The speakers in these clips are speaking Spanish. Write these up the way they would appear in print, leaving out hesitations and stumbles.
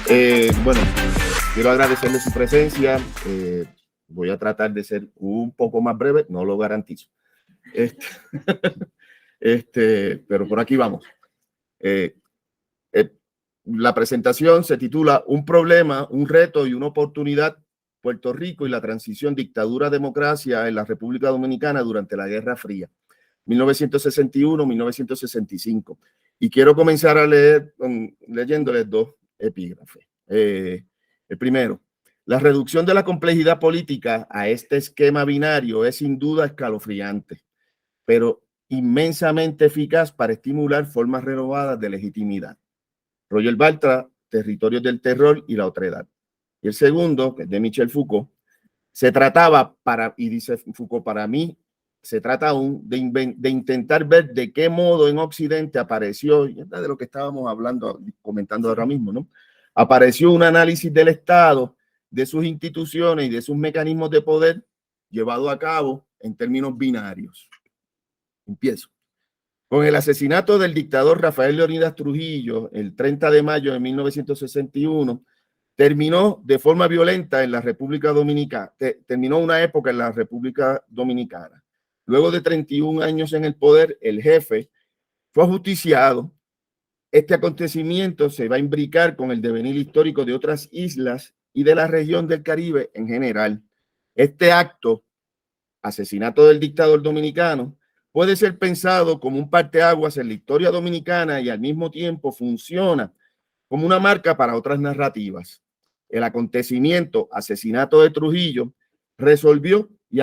Bueno, quiero agradecerle su presencia. Voy a tratar de ser un poco más breve, no lo garantizo. Pero por aquí vamos. La presentación se titula Un problema, un reto y una oportunidad, Puerto Rico y la transición dictadura-democracia en la República Dominicana durante la Guerra Fría, 1961-1965. Y quiero comenzar a leer leyéndoles dos epígrafes. El primero, la reducción de la complejidad política a este esquema binario es sin duda escalofriante, pero inmensamente eficaz para estimular formas renovadas de legitimidad. Roger Bartra, Territorios del Terror y la Otredad. Y el segundo, que es de Michel Foucault, se trataba y dice Foucault, para mí, se trata aún de intentar ver de qué modo en Occidente apareció, y es de lo que estábamos hablando, comentando ahora mismo, ¿no? Apareció un análisis del Estado, de sus instituciones y de sus mecanismos de poder llevado a cabo en términos binarios. Empiezo. Con el asesinato del dictador Rafael Leónidas Trujillo, el 30 de mayo de 1961, terminó de forma violenta en la República Dominicana, terminó una época en la República Dominicana. Luego de 31 años en el poder, el jefe fue ajusticiado. Este acontecimiento se va a imbricar con el devenir histórico de otras islas y de la región del Caribe en general. Este acto, asesinato del dictador dominicano, puede ser pensado como un parteaguas en la historia dominicana y al mismo tiempo funciona como una marca para otras narrativas. El acontecimiento, asesinato de Trujillo, resolvió y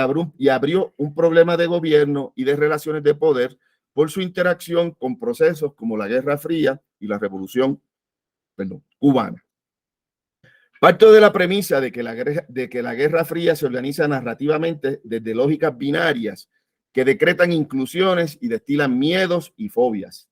abrió un problema de gobierno y de relaciones de poder por su interacción con procesos como la Guerra Fría y la Revolución cubana. Parto de la premisa de que la Guerra Fría se organiza narrativamente desde lógicas binarias que decretan inclusiones y destilan miedos y fobias.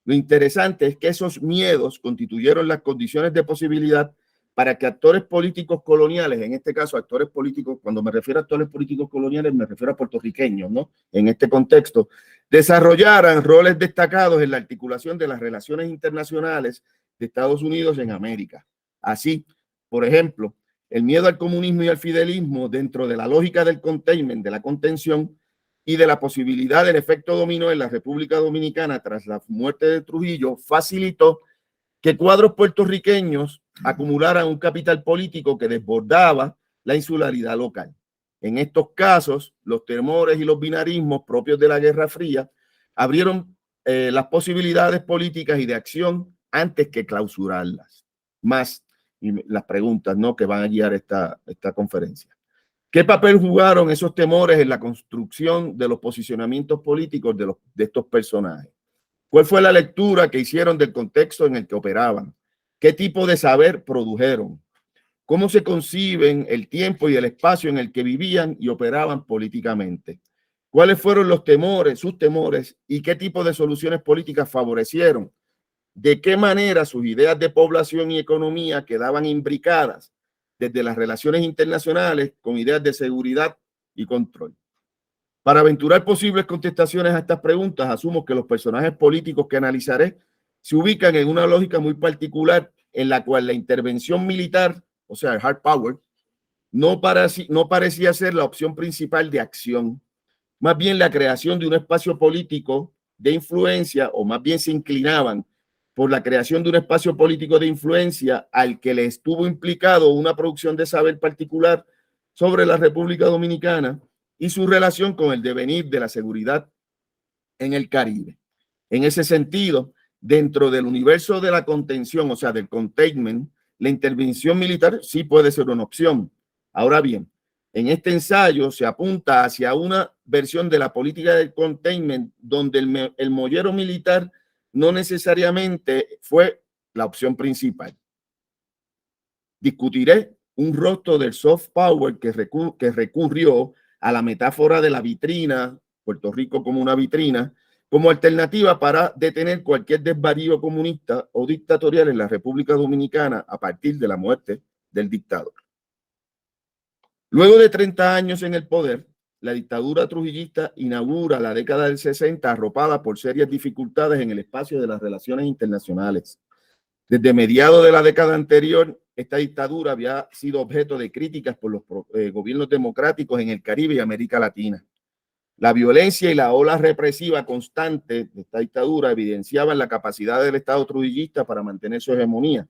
Lo interesante es que esos miedos constituyeron las condiciones de posibilidad para que actores políticos coloniales, en este caso actores políticos, cuando me refiero a actores políticos coloniales me refiero a puertorriqueños, ¿no? En este contexto, desarrollaran roles destacados en la articulación de las relaciones internacionales de Estados Unidos en América. Así, por ejemplo, el miedo al comunismo y al fidelismo dentro de la lógica del containment, de la contención, y de la posibilidad del efecto dominó en la República Dominicana tras la muerte de Trujillo, facilitó que cuadros puertorriqueños acumularan un capital político que desbordaba la insularidad local. En estos casos, los temores y los binarismos propios de la Guerra Fría abrieron las posibilidades políticas y de acción antes que clausurarlas. Más las preguntas, ¿no?, que van a guiar esta conferencia. ¿Qué papel jugaron esos temores en la construcción de los posicionamientos políticos de estos personajes? ¿Cuál fue la lectura que hicieron del contexto en el que operaban? ¿Qué tipo de saber produjeron? ¿Cómo se conciben el tiempo y el espacio en el que vivían y operaban políticamente? ¿Cuáles fueron los temores, sus temores, y qué tipo de soluciones políticas favorecieron? ¿De qué manera sus ideas de población y economía quedaban imbricadas desde las relaciones internacionales con ideas de seguridad y control? Para aventurar posibles contestaciones a estas preguntas, asumo que los personajes políticos que analizaré se ubican en una lógica muy particular en la cual la intervención militar, o sea, el hard power, no parecía ser la opción principal de acción. Más bien la creación de un espacio político de influencia, o más bien se inclinaban por la creación de un espacio político de influencia al que le estuvo implicado una producción de saber particular sobre la República Dominicana y su relación con el devenir de la seguridad en el Caribe. En ese sentido, dentro del universo de la contención, o sea, del containment, la intervención militar sí puede ser una opción. Ahora bien, en este ensayo se apunta hacia una versión de la política del containment donde el mollero militar no necesariamente fue la opción principal. Discutiré un rostro del soft power que recurrió a la metáfora de la vitrina, Puerto Rico como una vitrina, como alternativa para detener cualquier desvarío comunista o dictatorial en la República Dominicana a partir de la muerte del dictador. Luego de 30 años en el poder, la dictadura trujillista inaugura la década del 60 arropada por serias dificultades en el espacio de las relaciones internacionales. Desde mediados de la década anterior, esta dictadura había sido objeto de críticas por los gobiernos democráticos en el Caribe y América Latina. La violencia y la ola represiva constante de esta dictadura evidenciaban la capacidad del Estado trujillista para mantener su hegemonía.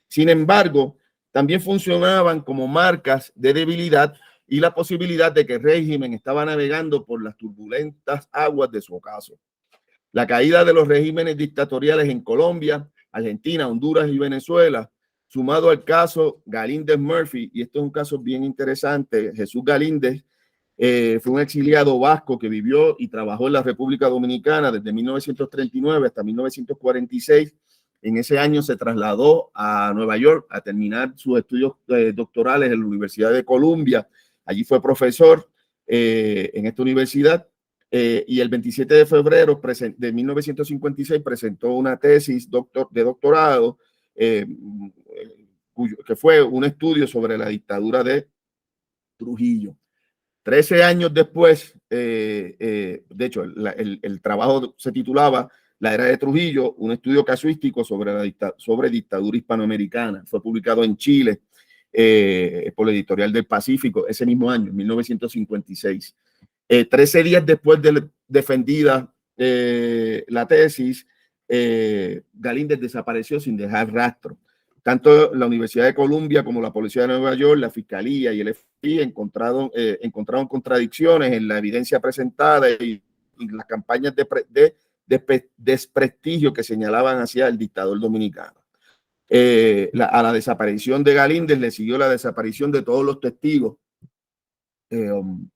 Sin embargo, también funcionaban como marcas de debilidad y la posibilidad de que el régimen estaba navegando por las turbulentas aguas de su ocaso. La caída de los regímenes dictatoriales en Colombia, Argentina, Honduras y Venezuela, sumado al caso Galíndez Murphy, y esto es un caso bien interesante. Jesús Galíndez fue un exiliado vasco que vivió y trabajó en la República Dominicana desde 1939 hasta 1946. En ese año se trasladó a Nueva York a terminar sus estudios doctorales en la Universidad de Columbia. Allí fue profesor en esta universidad. Y el 27 de febrero de 1956 presentó una tesis de doctorado que fue un estudio sobre la dictadura de Trujillo. 13 años después, de hecho, el trabajo se titulaba La era de Trujillo, un estudio casuístico sobre dictadura hispanoamericana. Fue publicado en Chile por la Editorial del Pacífico ese mismo año, 1956. 13 días después de defendida la tesis, Galíndez desapareció sin dejar rastro. Tanto la Universidad de Columbia como la Policía de Nueva York, la Fiscalía y el FBI encontraron contradicciones en la evidencia presentada y las campañas de desprestigio que señalaban hacia el dictador dominicano. A la desaparición de Galíndez le siguió la desaparición de todos los testigos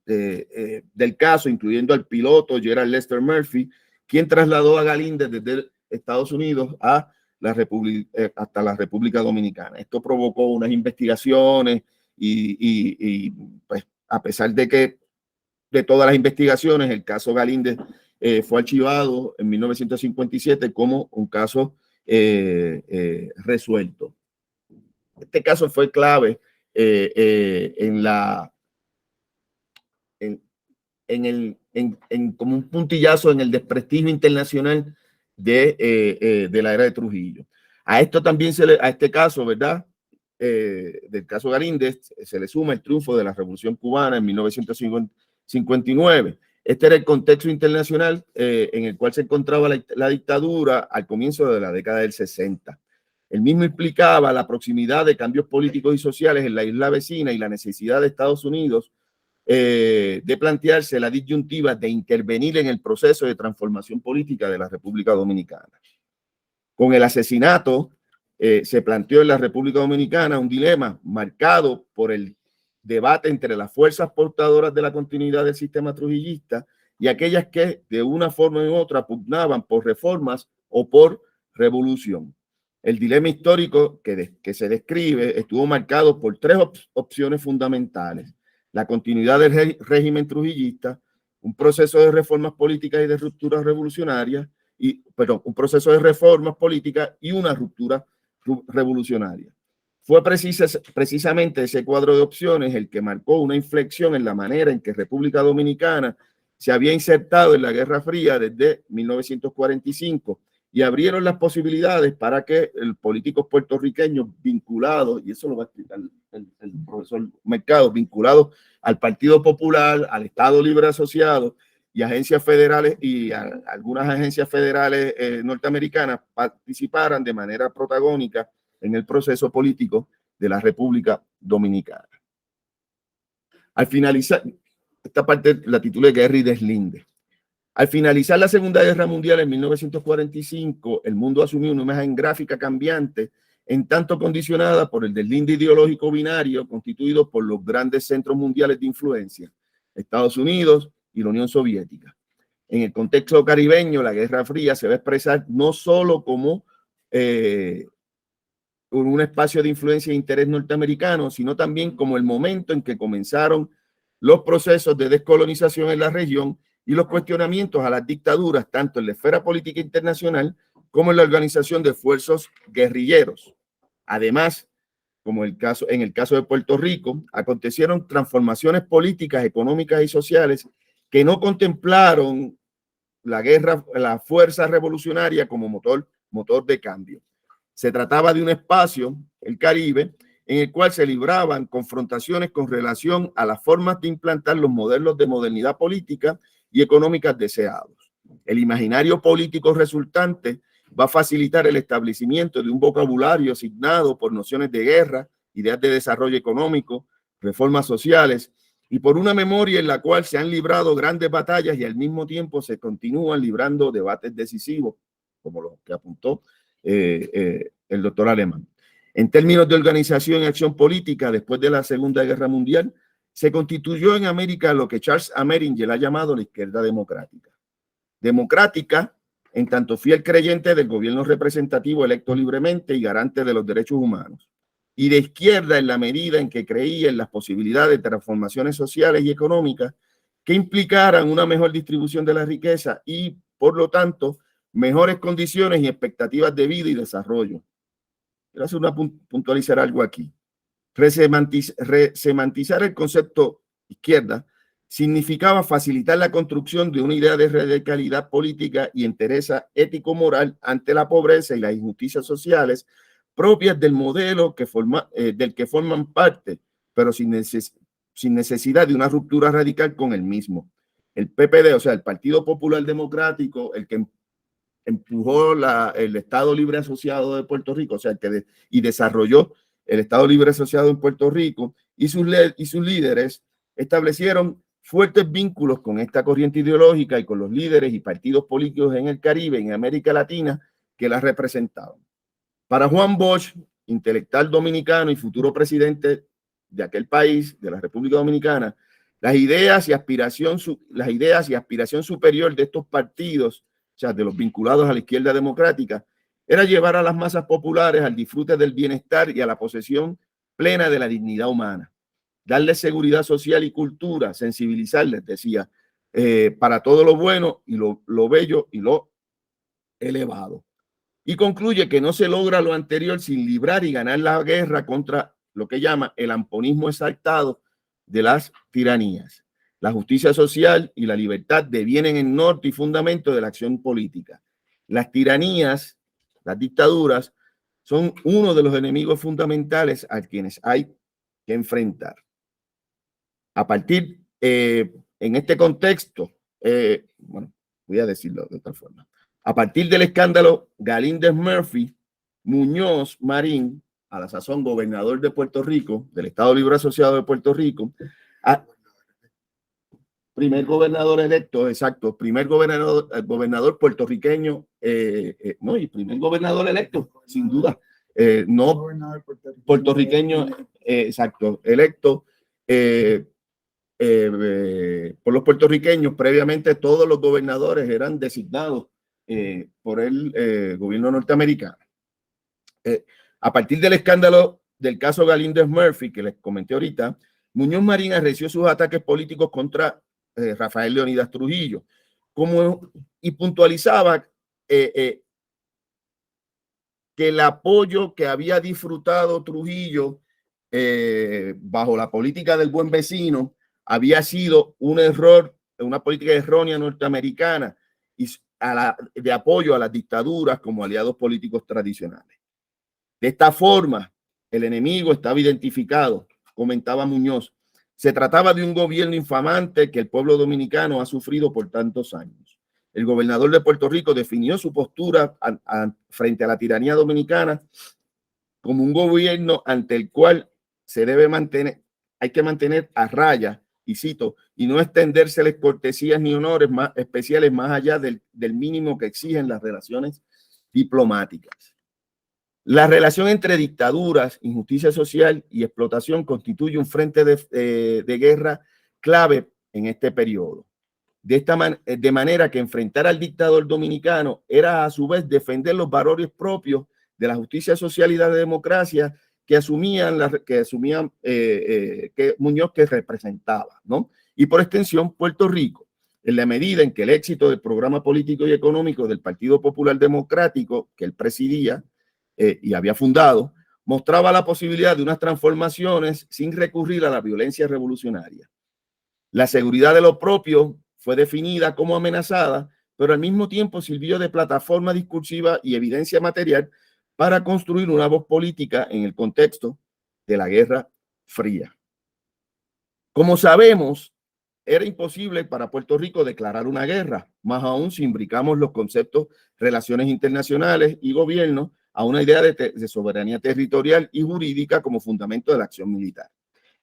del caso, incluyendo al piloto Gerald Lester Murphy, quien trasladó a Galíndez desde Estados Unidos a hasta la República Dominicana. Esto provocó unas investigaciones y pues, a pesar de todas las investigaciones, el caso Galíndez fue archivado en 1957 como un caso resuelto. Este caso fue clave como un puntillazo en el desprestigio internacional de la era de Trujillo. A esto también a este caso, ¿verdad? Del caso Galíndez, se le suma el triunfo de la Revolución Cubana en 1959. Este era el contexto internacional en el cual se encontraba la dictadura al comienzo de la década del 60. El mismo implicaba la proximidad de cambios políticos y sociales en la isla vecina y la necesidad de Estados Unidos de plantearse la disyuntiva de intervenir en el proceso de transformación política de la República Dominicana. Con el asesinato se planteó en la República Dominicana un dilema marcado por el debate entre las fuerzas portadoras de la continuidad del sistema trujillista y aquellas que de una forma u otra pugnaban por reformas o por revolución. El dilema histórico que se describe estuvo marcado por tres opciones fundamentales: la continuidad del régimen trujillista, un proceso de reformas políticas y de rupturas revolucionarias, un proceso de reformas políticas y una ruptura revolucionaria. Fue precisamente ese cuadro de opciones el que marcó una inflexión en la manera en que República Dominicana se había insertado en la Guerra Fría desde 1945 y abrieron las posibilidades para que políticos puertorriqueños vinculados, y eso lo va a explicar el profesor Mercado, vinculados al Partido Popular, al Estado Libre Asociado y agencias federales y algunas agencias federales norteamericanas participaran de manera protagónica en el proceso político de la República Dominicana. Al finalizar, esta parte la titulé Guerra y Deslinde. Al finalizar la Segunda Guerra Mundial en 1945, el mundo asumió una imagen gráfica cambiante, en tanto condicionada por el deslinde ideológico binario constituido por los grandes centros mundiales de influencia, Estados Unidos y la Unión Soviética. En el contexto caribeño, la Guerra Fría se va a expresar no solo como un espacio de influencia e interés norteamericano, sino también como el momento en que comenzaron los procesos de descolonización en la región y los cuestionamientos a las dictaduras, tanto en la esfera política internacional como en la organización de esfuerzos guerrilleros. Además, como en el caso de Puerto Rico, acontecieron transformaciones políticas, económicas y sociales que no contemplaron la fuerza revolucionaria como motor de cambio. Se trataba de un espacio, el Caribe, en el cual se libraban confrontaciones con relación a las formas de implantar los modelos de modernidad política y económica deseados. El imaginario político resultante va a facilitar el establecimiento de un vocabulario asignado por nociones de guerra, ideas de desarrollo económico, reformas sociales, y por una memoria en la cual se han librado grandes batallas y al mismo tiempo se continúan librando debates decisivos, como lo que apuntó el doctor Alemán. En términos de organización y acción política, después de la Segunda Guerra Mundial, se constituyó en América lo que Charles Ameringe ha llamado la izquierda democrática. Democrática, en tanto fiel creyente del gobierno representativo electo libremente y garante de los derechos humanos, y de izquierda en la medida en que creía en las posibilidades de transformaciones sociales y económicas que implicaran una mejor distribución de la riqueza y, por lo tanto, mejores condiciones y expectativas de vida y desarrollo. Quiero hacer puntualizar algo aquí. Resemantizar el concepto izquierda significaba facilitar la construcción de una idea de radicalidad política y entereza ético-moral ante la pobreza y las injusticias sociales propias del modelo del que forman parte, pero sin necesidad de una ruptura radical con el mismo. El PPD, o sea, el Partido Popular Democrático, el que empujó el Estado Libre Asociado de Puerto Rico, o sea, y desarrolló el Estado Libre Asociado en Puerto Rico, y sus líderes establecieron fuertes vínculos con esta corriente ideológica y con los líderes y partidos políticos en el Caribe, en América Latina, que la representaban. Para Juan Bosch, intelectual dominicano y futuro presidente de aquel país, de la República Dominicana, las ideas y aspiración superior de estos partidos, o sea, de los vinculados a la izquierda democrática, era llevar a las masas populares al disfrute del bienestar y a la posesión plena de la dignidad humana, darles seguridad social y cultura, sensibilizarles, decía, para todo lo bueno y lo bello y lo elevado. Y concluye que no se logra lo anterior sin librar y ganar la guerra contra lo que llama el amponismo exaltado de las tiranías. La justicia social y la libertad devienen en norte y fundamento de la acción política. Las tiranías, las dictaduras, son uno de los enemigos fundamentales a quienes hay que enfrentar. A partir, en este contexto, bueno, voy a decirlo de otra forma. A partir del escándalo Galíndez-Murphy, Muñoz Marín, a la sazón gobernador de Puerto Rico, del Estado Libre Asociado de Puerto Rico, primer gobernador electo, exacto, primer gobernador puertorriqueño, no, y primer gobernador electo, sin duda, no puertorriqueño, exacto, electo por los puertorriqueños. Previamente todos los gobernadores eran designados por el gobierno norteamericano. A partir del escándalo del caso Galíndez-Murphy, que les comenté ahorita, Muñoz Marín arreció sus ataques políticos contra Rafael Leónidas Trujillo, y puntualizaba que el apoyo que había disfrutado Trujillo bajo la política del buen vecino había sido un error, una política errónea norteamericana y de apoyo a las dictaduras como aliados políticos tradicionales. De esta forma, el enemigo estaba identificado, comentaba Muñoz. Se trataba de un gobierno infamante que el pueblo dominicano ha sufrido por tantos años. El gobernador de Puerto Rico definió su postura frente a la tiranía dominicana como un gobierno ante el cual hay que mantener a raya, y cito, y no extendérseles cortesías ni honores más especiales más allá del mínimo que exigen las relaciones diplomáticas. La relación entre dictaduras, injusticia social y explotación constituye un frente de guerra clave en este periodo. De manera que enfrentar al dictador dominicano era a su vez defender los valores propios de la justicia social y la democracia que Muñoz que representaba, ¿no? Y por extensión Puerto Rico, en la medida en que el éxito del programa político y económico del Partido Popular Democrático que él presidía y había fundado, mostraba la posibilidad de unas transformaciones sin recurrir a la violencia revolucionaria. La seguridad de lo propio fue definida como amenazada, pero al mismo tiempo sirvió de plataforma discursiva y evidencia material para construir una voz política en el contexto de la Guerra Fría. Como sabemos, era imposible para Puerto Rico declarar una guerra, más aún si imbricamos los conceptos relaciones internacionales y gobierno a una idea de soberanía territorial y jurídica como fundamento de la acción militar.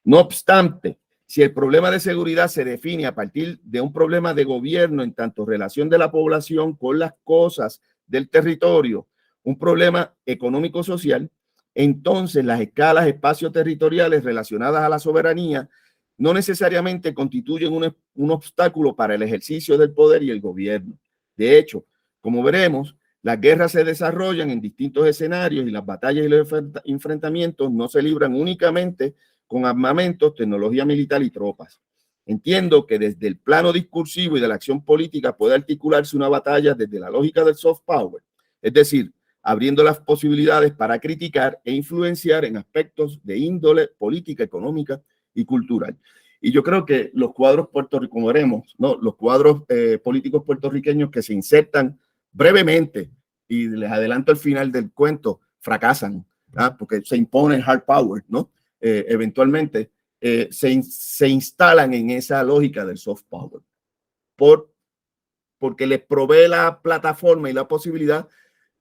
No obstante, si el problema de seguridad se define a partir de un problema de gobierno en tanto relación de la población con las cosas del territorio, un problema económico-social, entonces las escalas espacio-territoriales relacionadas a la soberanía no necesariamente constituyen un obstáculo para el ejercicio del poder y el gobierno. De hecho, como veremos, las guerras se desarrollan en distintos escenarios y las batallas y los enfrentamientos no se libran únicamente con armamentos, tecnología militar y tropas. Entiendo que desde el plano discursivo y de la acción política puede articularse una batalla desde la lógica del soft power, es decir, abriendo las posibilidades para criticar e influenciar en aspectos de índole política, económica y cultural. Y yo creo que los cuadros puertorriqueños, como veremos, ¿no? Los cuadros políticos puertorriqueños que se insertan brevemente, y les adelanto el final del cuento, fracasan, ¿ah? Porque se impone hard power, ¿no? Eventualmente se instalan en esa lógica del soft power, porque les provee la plataforma y la posibilidad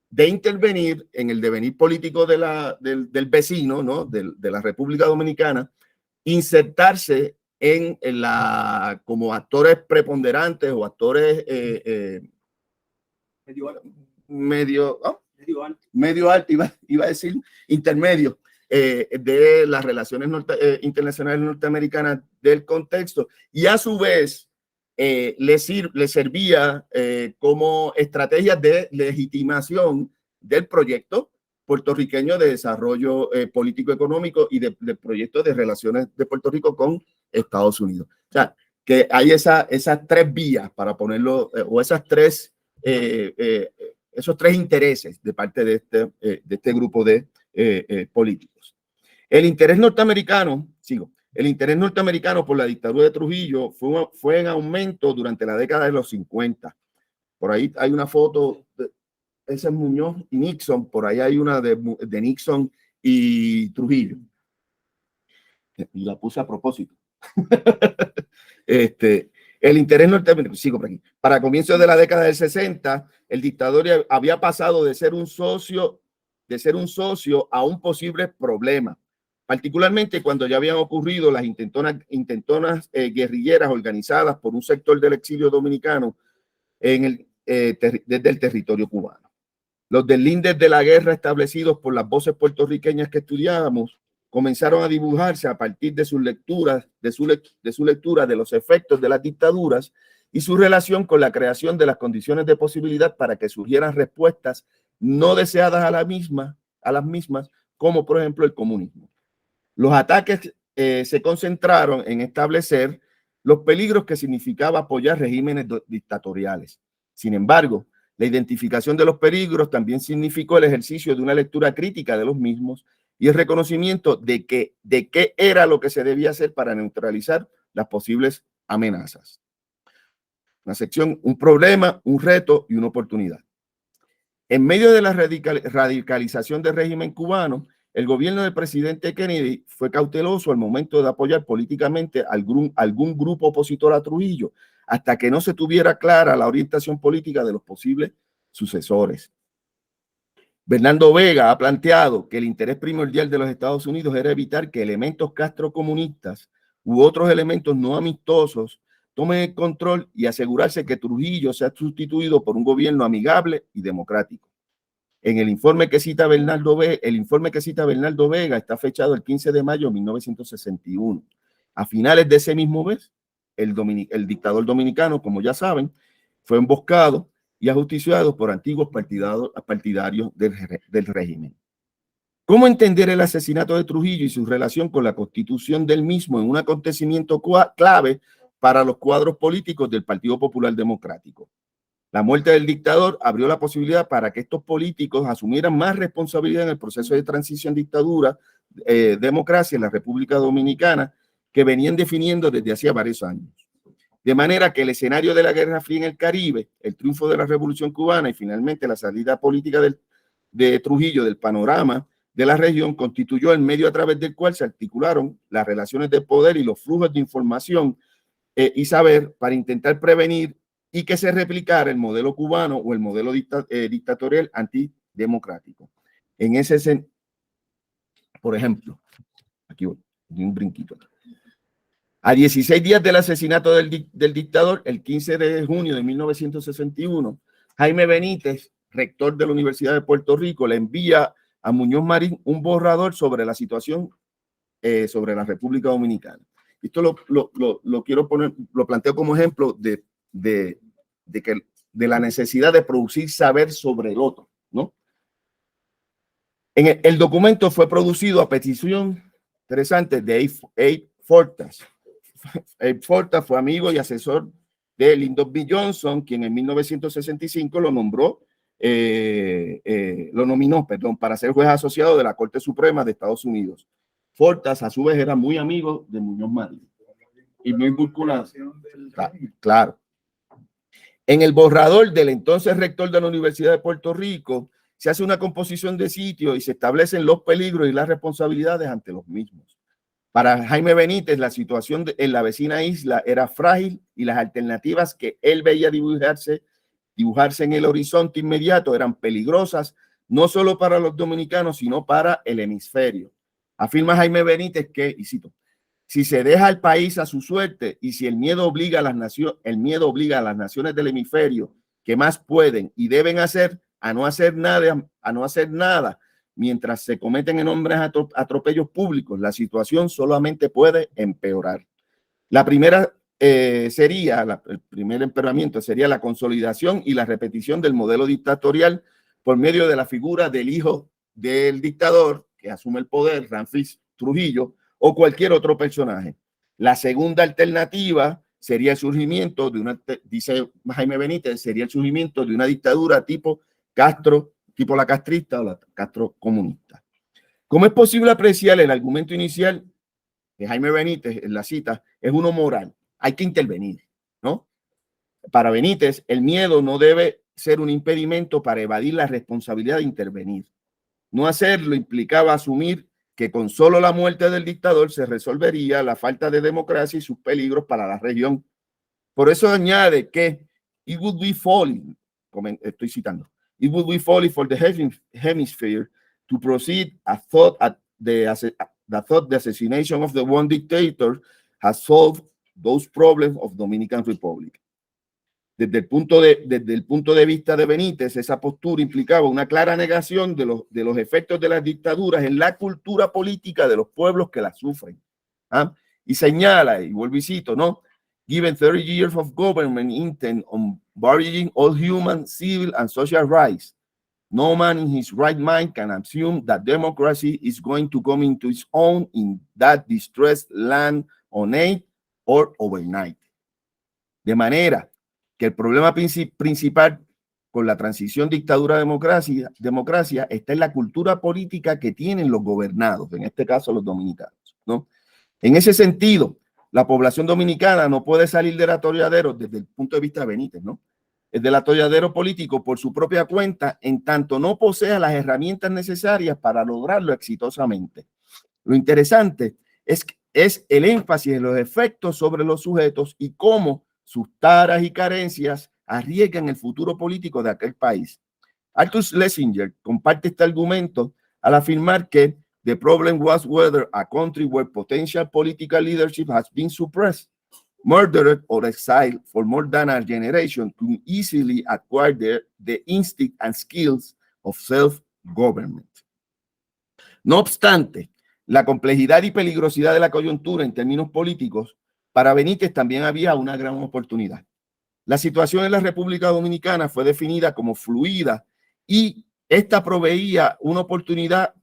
de intervenir en el devenir político del vecino, ¿no? de la República Dominicana, insertarse como actores preponderantes o actores medio alto, iba a decir intermedio, de las relaciones internacionales norteamericanas del contexto, y a su vez le servía como estrategia de legitimación del proyecto puertorriqueño de desarrollo político-económico y del proyecto de relaciones de Puerto Rico con Estados Unidos. O sea, que hay esas tres vías para ponerlo, o esos tres intereses de parte de este grupo de políticos. El interés norteamericano por la dictadura de Trujillo fue en aumento durante la década de los 50. Por ahí hay una foto, ese es Muñoz y Nixon, por ahí hay una de Nixon y Trujillo. Y la puse a propósito. El interés norteamericano, sigo por aquí. Para comienzos de la década del 60, el dictador había pasado de ser un socio a un posible problema, particularmente cuando ya habían ocurrido las intentonas guerrilleras organizadas por un sector del exilio dominicano desde el territorio cubano. Los deslindes de la guerra establecidos por las voces puertorriqueñas que estudiábamos comenzaron a dibujarse a partir de sus lecturas, de su lectura de los efectos de las dictaduras y su relación con la creación de las condiciones de posibilidad para que surgieran respuestas no deseadas a las mismas, como por ejemplo el comunismo. Los ataques se concentraron en establecer los peligros que significaba apoyar regímenes dictatoriales. Sin embargo, la identificación de los peligros también significó el ejercicio de una lectura crítica de los mismos y el reconocimiento de qué era lo que se debía hacer para neutralizar las posibles amenazas. Una sección, un problema, un reto y una oportunidad. En medio de la radicalización del régimen cubano, el gobierno del presidente Kennedy fue cauteloso al momento de apoyar políticamente algún grupo opositor a Trujillo, hasta que no se tuviera clara la orientación política de los posibles sucesores. Bernardo Vega ha planteado que el interés primordial de los Estados Unidos era evitar que elementos castrocomunistas u otros elementos no amistosos tomen el control y asegurarse que Trujillo sea sustituido por un gobierno amigable y democrático. En el informe que cita Bernardo Vega está fechado el 15 de mayo de 1961. A finales de ese mismo mes, el dictador dominicano, como ya saben, fue emboscado y ajusticiado por antiguos partidarios del régimen. ¿Cómo entender el asesinato de Trujillo y su relación con la constitución del mismo en un acontecimiento clave para los cuadros políticos del Partido Popular Democrático? La muerte del dictador abrió la posibilidad para que estos políticos asumieran más responsabilidad en el proceso de transición dictadura, democracia en la República Dominicana, que venían definiendo desde hacía varios años. De manera que el escenario de la Guerra Fría en el Caribe, el triunfo de la Revolución Cubana y finalmente la salida política de Trujillo del panorama de la región constituyó el medio a través del cual se articularon las relaciones de poder y los flujos de información y saber para intentar prevenir y que se replicara el modelo cubano o el modelo dictatorial antidemocrático. En ese sentido, por ejemplo, aquí voy, un brinquito. A 16 días del asesinato del dictador, el 15 de junio de 1961, Jaime Benítez, rector de la Universidad de Puerto Rico, le envía a Muñoz Marín un borrador sobre la situación sobre la República Dominicana. Esto lo quiero poner, lo planteo como ejemplo de la necesidad de producir saber sobre el otro, ¿no? El documento fue producido a petición, interesante, de Abe Fortas. Abe Fortas fue amigo y asesor de Lyndon B. Johnson, quien en 1965 lo nominó, para ser juez asociado de la Corte Suprema de Estados Unidos. Fortas, a su vez, era muy amigo de Muñoz Marín y muy vinculado. Claro. En el borrador del entonces rector de la Universidad de Puerto Rico se hace una composición de sitios y se establecen los peligros y las responsabilidades ante los mismos. Para Jaime Benítez, la situación en la vecina isla era frágil y las alternativas que él veía dibujarse en el horizonte inmediato eran peligrosas, no solo para los dominicanos, sino para el hemisferio. Afirma Jaime Benítez que, y cito, si se deja al país a su suerte y si el miedo obliga a las naciones del hemisferio que más pueden y deben hacer a no hacer nada mientras se cometen enormes atropellos públicos, la situación solamente puede empeorar. La primera el primer empeoramiento sería la consolidación y la repetición del modelo dictatorial por medio de la figura del hijo del dictador que asume el poder, Ramfis Trujillo, o cualquier otro personaje. La segunda alternativa sería el surgimiento de una, dice Jaime Benítez, sería el surgimiento de una dictadura tipo Castro, tipo la castrista o la Castro comunista. ¿Cómo es posible apreciar el argumento inicial de Jaime Benítez en la cita? Es uno moral. Hay que intervenir, ¿no? Para Benítez, el miedo no debe ser un impedimento para evadir la responsabilidad de intervenir. No hacerlo implicaba asumir que con solo la muerte del dictador se resolvería la falta de democracia y sus peligros para la región. Por eso añade que it would be folly, estoy citando, it would be folly for the hemisphere to proceed a thought the assassination of the one dictator has solved those problems of Dominican Republic. Desde el punto de vista de Benítez, esa postura implicaba una clara negación de los efectos de las dictaduras en la cultura política de los pueblos que las sufren. ¿Ah? Y señala, y vuelvo y cito, ¿no? Given 30 years of government intent on varying all human, civil, and social rights, no man in his right mind can assume that democracy is going to come into its own in that distressed land on aid or overnight. De manera que el problema principal con la transición dictadura-democracia está en la cultura política que tienen los gobernados, en este caso los dominicanos, ¿no? En ese sentido, la población dominicana no puede salir del atolladero desde el punto de vista de Benítez, ¿no? Del atolladero político por su propia cuenta, en tanto no posea las herramientas necesarias para lograrlo exitosamente. Lo interesante es el énfasis en los efectos sobre los sujetos y cómo sus taras y carencias arriesgan el futuro político de aquel país. Arthur Schlesinger comparte este argumento al afirmar que the problem was whether a country where potential political leadership has been suppressed, murdered or exiled for more than a generation could easily acquire the instinct and skills of self-government. No obstante, la complejidad y peligrosidad de la coyuntura en términos políticos, para Benítez también había una gran oportunidad. La situación en la República Dominicana fue definida como fluida y esta proveía una oportunidad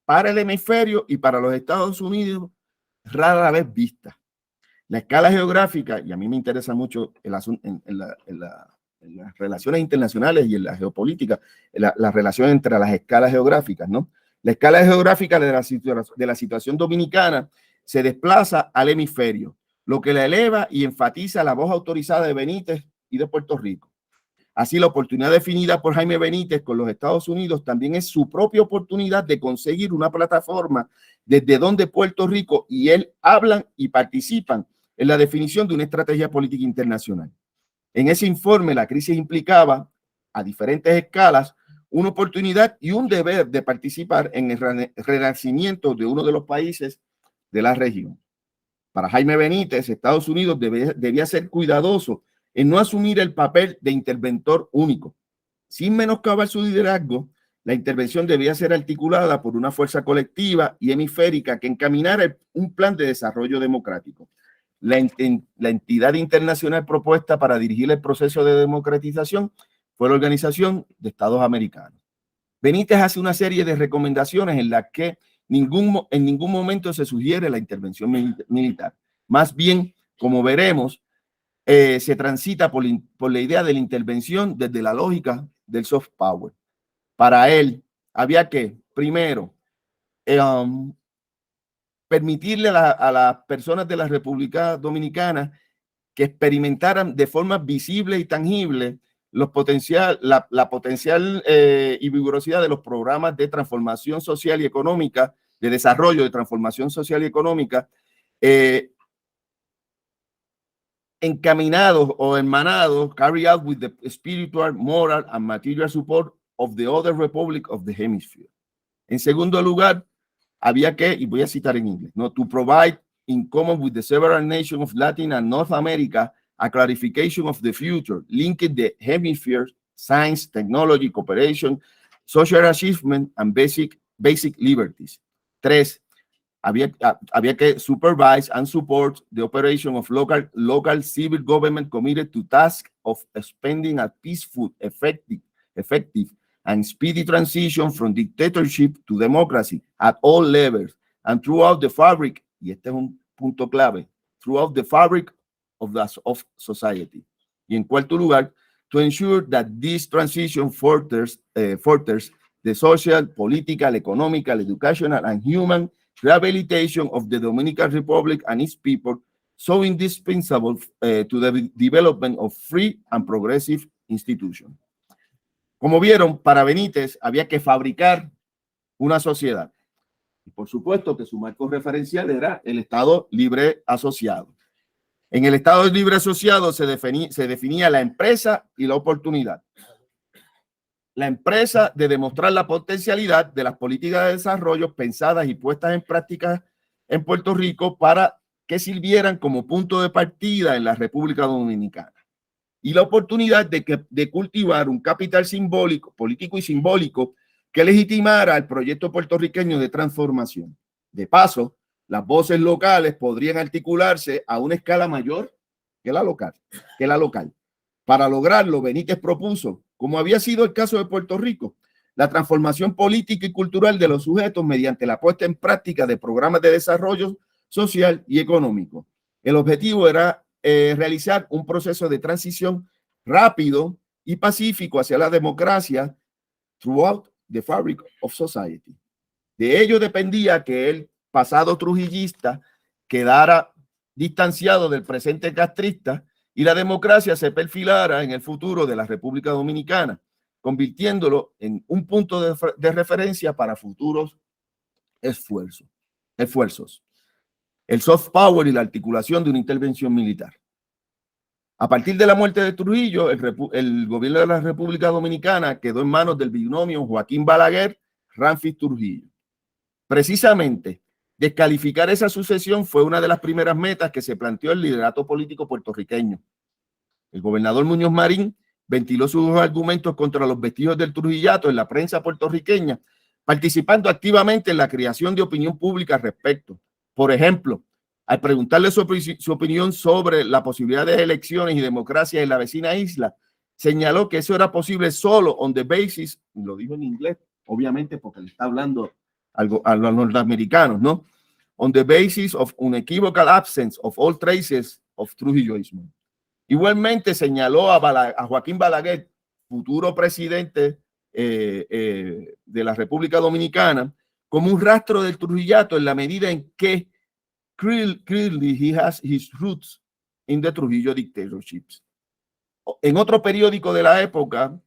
para el hemisferio y para los Estados Unidos rara vez vista. La escala geográfica, y a mí me interesa mucho el asunto en las relaciones internacionales y en la geopolítica, la relación entre las escalas geográficas, ¿no? La escala geográfica de la situación dominicana se desplaza al hemisferio, lo que la eleva y enfatiza la voz autorizada de Benítez y de Puerto Rico. Así, la oportunidad definida por Jaime Benítez con los Estados Unidos también es su propia oportunidad de conseguir una plataforma desde donde Puerto Rico y él hablan y participan en la definición de una estrategia política internacional. En ese informe, la crisis implicaba, a diferentes escalas, una oportunidad y un deber de participar en el renacimiento de uno de los países de la región. Para Jaime Benítez, Estados Unidos debía ser cuidadoso en no asumir el papel de interventor único. Sin menoscabar su liderazgo, la intervención debía ser articulada por una fuerza colectiva y hemisférica que encaminara un plan de desarrollo democrático. La entidad internacional propuesta para dirigir el proceso de democratización fue la Organización de Estados Americanos. Benítez hace una serie de recomendaciones en las que en ningún momento se sugiere la intervención militar. Más bien, como veremos, se transita por la idea de la intervención desde la lógica del soft power. Para él, había que, primero, permitirle a las personas de la República Dominicana que experimentaran de forma visible y tangible la potencial y vigorosidad de los programas de transformación social y económica, de desarrollo de transformación social y económica, encaminados o hermanados, carry out with the spiritual, moral and material support of the other republic of the hemisphere. En segundo lugar, había que, y voy a citar en inglés, ¿no? To provide in common with the several nations of Latin and North America a clarification of the future, linking the hemispheres, science, technology, cooperation, social achievement, and basic liberties. 3. Había que supervise and support the operation of local civil government committed to task of spending a peaceful, effective, and speedy transition from dictatorship to democracy at all levels and throughout the fabric, y este es un punto clave, throughout the fabric of society. Y en cuarto lugar, to ensure that this transition furthers the social, political, economical, educational, and human rehabilitation of the Dominican Republic and its people, so indispensable to the development of free and progressive institutions. Como vieron, para Benítez había que fabricar una sociedad. Y por supuesto que su marco referencial era el Estado Libre Asociado. En el Estado Libre Asociado se definía la empresa y la oportunidad. La empresa de demostrar la potencialidad de las políticas de desarrollo pensadas y puestas en práctica en Puerto Rico para que sirvieran como punto de partida en la República Dominicana. Y la oportunidad de cultivar un capital simbólico, político y simbólico que legitimara el proyecto puertorriqueño de transformación. De paso, las voces locales podrían articularse a una escala mayor que la local. Para lograrlo, Benítez propuso, como había sido el caso de Puerto Rico, la transformación política y cultural de los sujetos mediante la puesta en práctica de programas de desarrollo social y económico. El objetivo era realizar un proceso de transición rápido y pacífico hacia la democracia throughout the fabric of society. De ello dependía que el pasado trujillista quedara distanciado del presente castrista y la democracia se perfilara en el futuro de la República Dominicana, convirtiéndolo en un punto de referencia para futuros esfuerzos. El soft power y la articulación de una intervención militar. A partir de la muerte de Trujillo, el gobierno de la República Dominicana quedó en manos del binomio Joaquín Balaguer-Ramfis Trujillo. Precisamente, descalificar esa sucesión fue una de las primeras metas que se planteó el liderato político puertorriqueño. El gobernador Muñoz Marín ventiló sus argumentos contra los vestigios del trujillato en la prensa puertorriqueña, participando activamente en la creación de opinión pública al respecto. Por ejemplo, al preguntarle su opinión sobre la posibilidad de elecciones y democracia en la vecina isla, señaló que eso era posible solo on the basis, lo dijo en inglés, obviamente porque le está hablando a los norteamericanos, ¿no? On the basis of unequivocal absence of all traces of Trujilloism. Igualmente señaló a Joaquín Balaguer, futuro presidente de la República Dominicana, como un rastro del trujillato en la medida en que clearly he has his roots in the Trujillo dictatorships. En otro periódico de la época,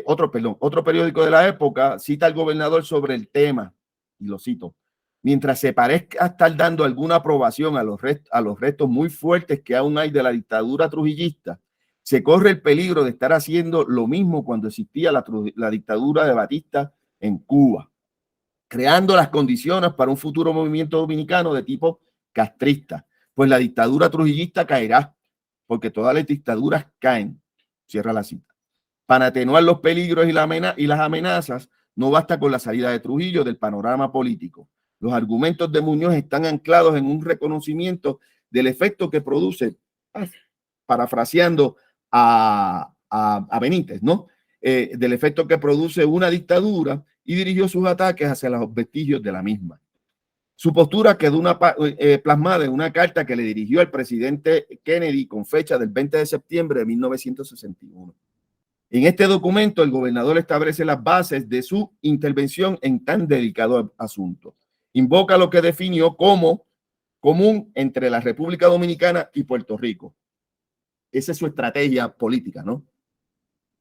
otro periódico de la época cita al gobernador sobre el tema, y lo cito: mientras se parezca estar dando alguna aprobación a los restos muy fuertes que aún hay de la dictadura trujillista, se corre el peligro de estar haciendo lo mismo cuando existía la dictadura de Batista en Cuba, creando las condiciones para un futuro movimiento dominicano de tipo castrista, pues la dictadura trujillista caerá, porque todas las dictaduras caen. Cierra la cita. Para atenuar los peligros y las amenazas, no basta con la salida de Trujillo del panorama político. Los argumentos de Muñoz están anclados en un reconocimiento del efecto que produce, parafraseando a Benítez, ¿no? Del efecto que produce una dictadura, y dirigió sus ataques hacia los vestigios de la misma. Su postura quedó plasmada en una carta que le dirigió al presidente Kennedy con fecha del 20 de septiembre de 1961. En este documento, el gobernador establece las bases de su intervención en tan delicado asunto. Invoca lo que definió como común entre la República Dominicana y Puerto Rico. Esa es su estrategia política, ¿no?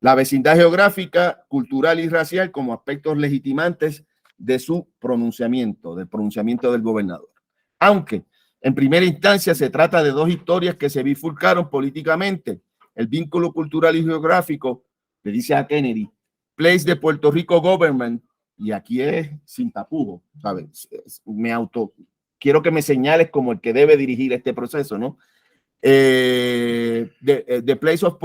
La vecindad geográfica, cultural y racial como aspectos legitimantes de su pronunciamiento, del pronunciamiento del gobernador. Aunque en primera instancia se trata de dos historias que se bifurcaron políticamente, el vínculo cultural y geográfico, le dice a Kennedy, place de Puerto Rico government, y aquí es sin tapujos, ¿sabes? Quiero que me señales como el que debe dirigir este proceso, ¿no? The place of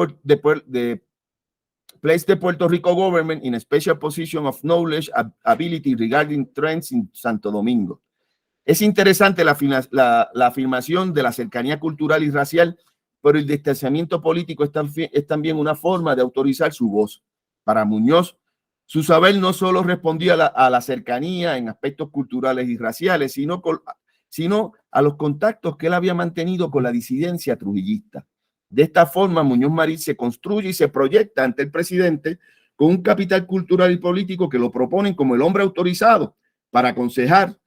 place the Puerto Rico government in a special position of knowledge ability regarding trends in Santo Domingo. Es interesante la afirmación de la cercanía cultural y racial, pero el distanciamiento político es también una forma de autorizar su voz. Para Muñoz, su saber no solo respondía a la cercanía en aspectos culturales y raciales, sino a los contactos que él había mantenido con la disidencia trujillista. De esta forma, Muñoz Marín se construye y se proyecta ante el presidente con un capital cultural y político que lo proponen como el hombre autorizado para aconsejar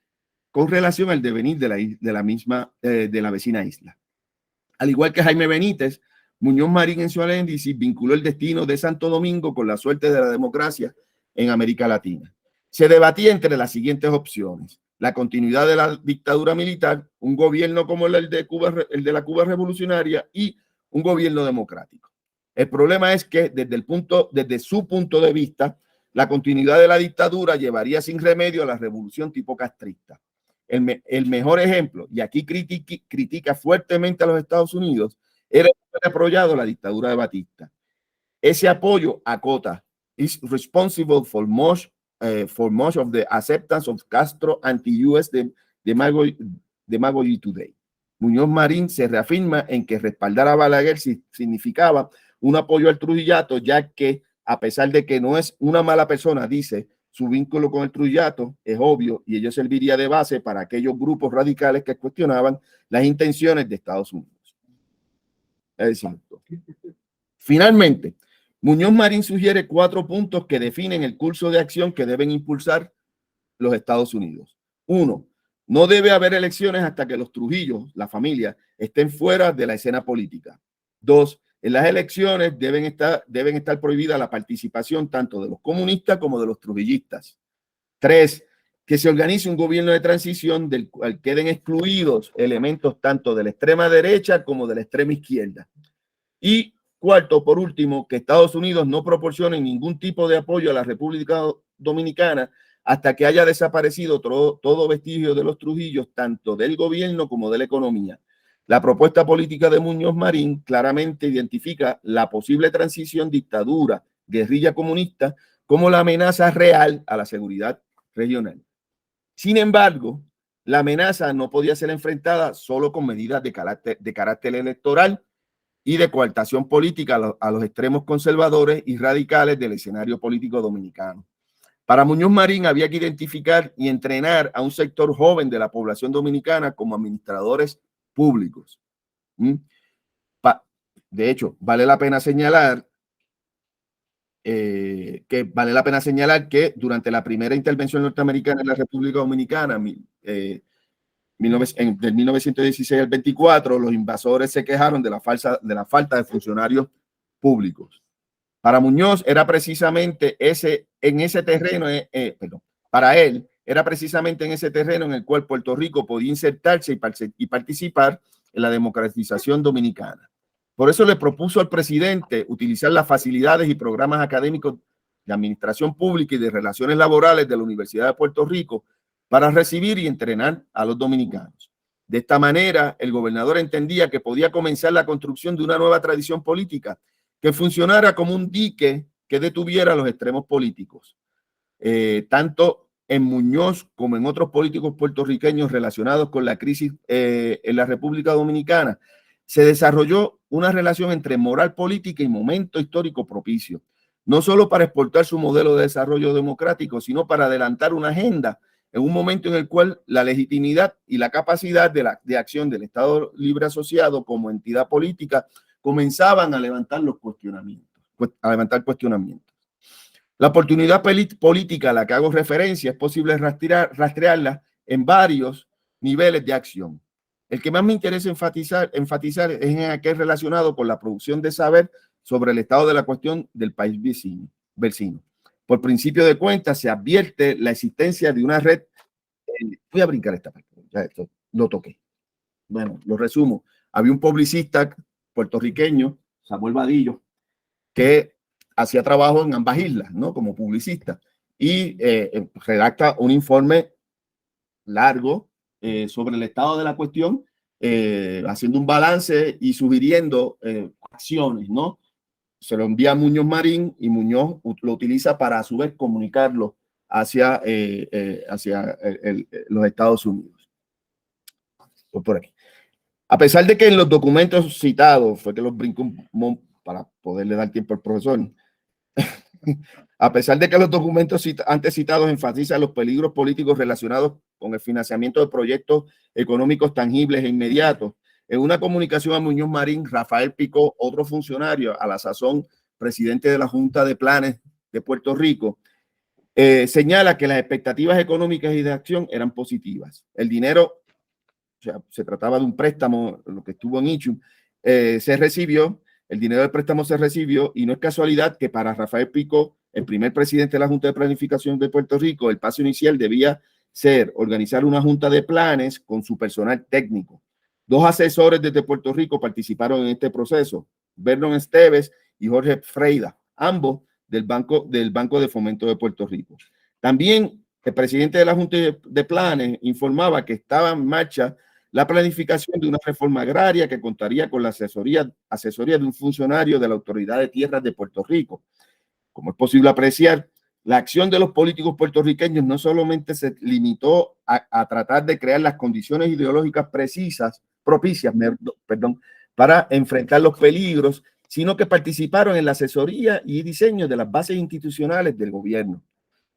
con relación al devenir de la vecina isla. Al igual que Jaime Benítez, Muñoz Marín en su análisis vinculó el destino de Santo Domingo con la suerte de la democracia en América Latina. Se debatía entre las siguientes opciones: la continuidad de la dictadura militar, un gobierno como el de la Cuba revolucionaria y un gobierno democrático. El problema es que desde su punto de vista, la continuidad de la dictadura llevaría sin remedio a la revolución tipo castrista. El mejor ejemplo, y aquí critica fuertemente a los Estados Unidos, era haber apoyado la dictadura de Batista. Ese apoyo, acota, is responsible for much of the acceptance of Castro anti-US demagogy today. Muñoz Marín se reafirma en que respaldar a Balaguer significaba un apoyo al trujillato, ya que a pesar de que no es una mala persona, dice, su vínculo con el trujillato es obvio y ello serviría de base para aquellos grupos radicales que cuestionaban las intenciones de Estados Unidos. Exacto. Finalmente, Muñoz Marín sugiere 4 puntos que definen el curso de acción que deben impulsar los Estados Unidos. 1. No debe haber elecciones hasta que los Trujillos, la familia, estén fuera de la escena política. 2. En las elecciones deben estar prohibida la participación tanto de los comunistas como de los trujillistas. 3. Que se organice un gobierno de transición del cual queden excluidos elementos tanto de la extrema derecha como de la extrema izquierda. Y 4, por último, que Estados Unidos no proporcione ningún tipo de apoyo a la República Dominicana hasta que haya desaparecido todo vestigio de los Trujillos, tanto del gobierno como de la economía. La propuesta política de Muñoz Marín claramente identifica la posible transición dictadura, guerrilla comunista, como la amenaza real a la seguridad regional. Sin embargo, la amenaza no podía ser enfrentada solo con medidas de carácter electoral y de coartación política a los extremos conservadores y radicales del escenario político dominicano. Para Muñoz Marín había que identificar y entrenar a un sector joven de la población dominicana como administradores públicos. De hecho, vale la pena señalar que durante la primera intervención norteamericana en la República Dominicana, del 1916 al 24, los invasores se quejaron de la falta de funcionarios públicos. Para Muñoz era precisamente para él era precisamente en ese terreno en el cual Puerto Rico podía insertarse y participar en la democratización dominicana. Por eso le propuso al presidente utilizar las facilidades y programas académicos de administración pública y de relaciones laborales de la Universidad de Puerto Rico para recibir y entrenar a los dominicanos. De esta manera, el gobernador entendía que podía comenzar la construcción de una nueva tradición política que funcionara como un dique que detuviera los extremos políticos. Tanto en Muñoz como en otros políticos puertorriqueños relacionados con la crisis en la República Dominicana, se desarrolló una relación entre moral política y momento histórico propicio, no solo para exportar su modelo de desarrollo democrático, sino para adelantar una agenda en un momento en el cual la legitimidad y la capacidad de acción del Estado Libre Asociado como entidad política comenzaban a levantar cuestionamientos. La oportunidad política a la que hago referencia es posible rastrearla en varios niveles de acción. El que más me interesa enfatizar es en aquel relacionado con la producción de saber sobre el estado de la cuestión del país vecino. Por principio de cuentas, se advierte la existencia de una red. Voy a brincar esta parte, ya esto lo toqué. Bueno, lo resumo. Había un publicista puertorriqueño, Samuel Vadillo, que hacía trabajo en ambas islas, ¿no? Como publicista, y redacta un informe largo sobre el estado de la cuestión, haciendo un balance y sugiriendo acciones, ¿no? Se lo envía a Muñoz Marín y Muñoz lo utiliza para a su vez comunicarlo hacia los Estados Unidos. Pues por aquí. A pesar de que en los documentos citados, fue que los brinco para poderle dar tiempo al profesor, a pesar de que los documentos antes citados enfatizan los peligros políticos relacionados con el financiamiento de proyectos económicos tangibles e inmediatos, en una comunicación a Muñoz Marín, Rafael Picó, otro funcionario, a la sazón presidente de la Junta de Planes de Puerto Rico, señala que las expectativas económicas y de acción eran positivas. El dinero, o sea, se trataba de un préstamo, lo que estuvo en Ichum, se recibió. El dinero del préstamo se recibió y no es casualidad que para Rafael Picó, el primer presidente de la Junta de Planificación de Puerto Rico, el paso inicial debía ser organizar una junta de planes con su personal técnico. 2 asesores desde Puerto Rico participaron en este proceso, Vernon Esteves y Jorge Freida, ambos del Banco de Fomento de Puerto Rico. También el presidente de la Junta de Planes informaba que estaba en marcha la planificación de una reforma agraria que contaría con la asesoría de un funcionario de la Autoridad de Tierras de Puerto Rico. Como es posible apreciar, la acción de los políticos puertorriqueños no solamente se limitó a tratar de crear las condiciones ideológicas propicias para enfrentar los peligros, sino que participaron en la asesoría y diseño de las bases institucionales del gobierno.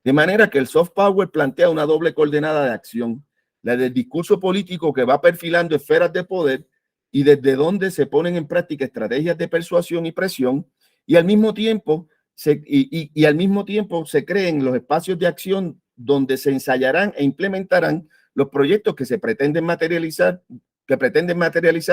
De manera que el soft power plantea una doble coordenada de acción, la del discurso político que va perfilando esferas de poder y desde donde se ponen en práctica estrategias de persuasión y presión, y al mismo tiempo se creen los espacios de acción donde se ensayarán e implementarán los proyectos que pretenden materializar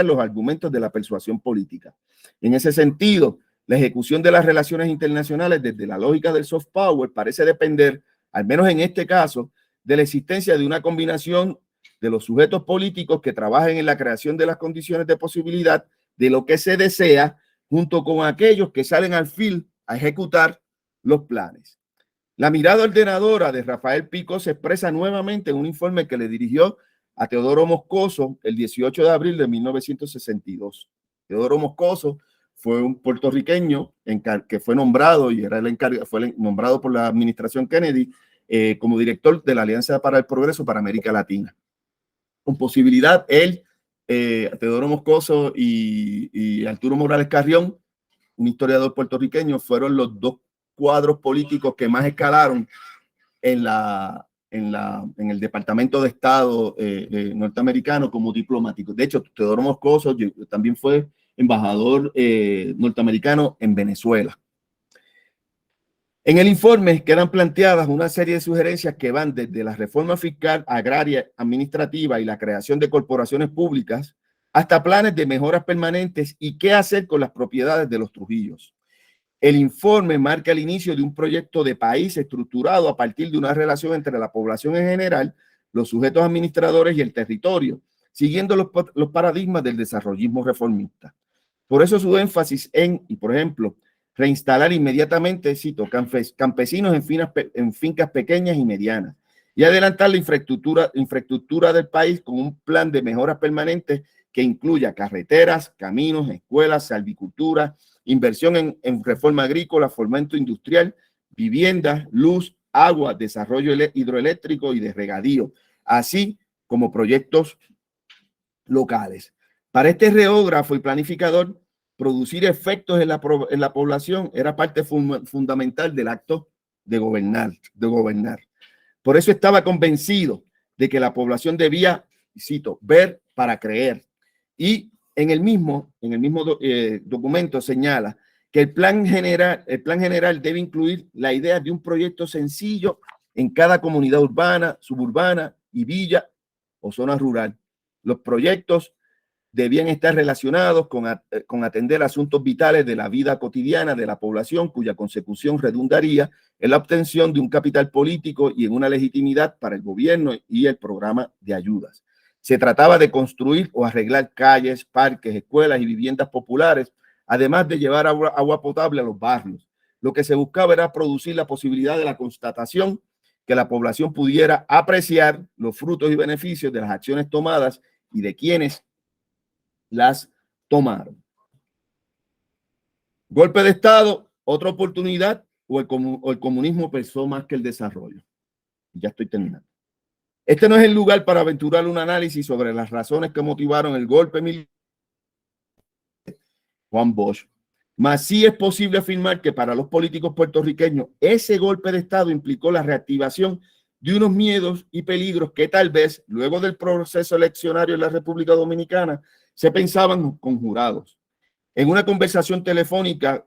los argumentos de la persuasión política. En ese sentido, la ejecución de las relaciones internacionales desde la lógica del soft power parece depender, al menos en este caso, de la existencia de una combinación de los sujetos políticos que trabajen en la creación de las condiciones de posibilidad de lo que se desea, junto con aquellos que salen al fil a ejecutar los planes. La mirada ordenadora de Rafael Picó se expresa nuevamente en un informe que le dirigió a Teodoro Moscoso el 18 de abril de 1962. Teodoro Moscoso fue un puertorriqueño que fue nombrado y fue nombrado por la administración Kennedy como director de la Alianza para el Progreso para América Latina. Con posibilidad, él, Teodoro Moscoso y Arturo Morales Carrión, un historiador puertorriqueño, fueron los 2 cuadros políticos que más escalaron en el Departamento de Estado norteamericano como diplomático. De hecho, Teodoro Moscoso también fue embajador norteamericano en Venezuela. En el informe quedan planteadas una serie de sugerencias que van desde la reforma fiscal, agraria, administrativa y la creación de corporaciones públicas hasta planes de mejoras permanentes y qué hacer con las propiedades de los Trujillos. El informe marca el inicio de un proyecto de país estructurado a partir de una relación entre la población en general, los sujetos administradores y el territorio, siguiendo los paradigmas del desarrollismo reformista. Por eso su énfasis en, y por ejemplo, reinstalar inmediatamente, cito, campesinos en fincas pequeñas y medianas y adelantar la infraestructura del país con un plan de mejoras permanentes que incluya carreteras, caminos, escuelas, salvicultura, inversión en reforma agrícola, fomento industrial, viviendas, luz, agua, desarrollo hidroeléctrico y de regadío, así como proyectos locales. Para este geógrafo y planificador, producir efectos en la población era parte fundamental del acto de gobernar. Por eso estaba convencido de que la población debía, cito, ver para creer. Y en el mismo documento señala que el plan general debe incluir la idea de un proyecto sencillo en cada comunidad urbana, suburbana y villa o zona rural. Los proyectos debían estar relacionados con atender asuntos vitales de la vida cotidiana de la población, cuya consecución redundaría en la obtención de un capital político y en una legitimidad para el gobierno y el programa de ayudas. Se trataba de construir o arreglar calles, parques, escuelas y viviendas populares, además de llevar agua potable a los barrios. Lo que se buscaba era producir la posibilidad de la constatación que la población pudiera apreciar los frutos y beneficios de las acciones tomadas y de quienes las tomaron. Golpe de Estado, otra oportunidad, o el comunismo pesó más que el desarrollo. Ya estoy terminando. Este no es el lugar para aventurar un análisis sobre las razones que motivaron el golpe militar de Juan Bosch. Mas sí es posible afirmar que para los políticos puertorriqueños ese golpe de Estado implicó la reactivación de unos miedos y peligros que tal vez luego del proceso eleccionario en la República Dominicana se pensaban conjurados. En una conversación telefónica,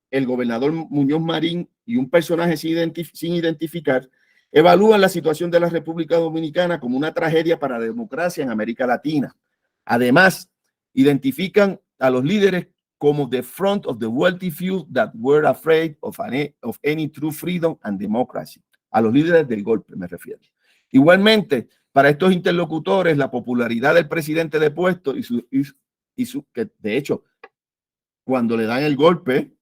el gobernador Muñoz Marín y un personaje sin identificar evalúan la situación de la República Dominicana como una tragedia para la democracia en América Latina. Además, identifican a los líderes como the front of the wealthy few that were afraid of any true freedom and democracy. A los líderes del golpe me refiero. Igualmente, para estos interlocutores, la popularidad del presidente depuesto que de hecho, cuando le dan el golpe,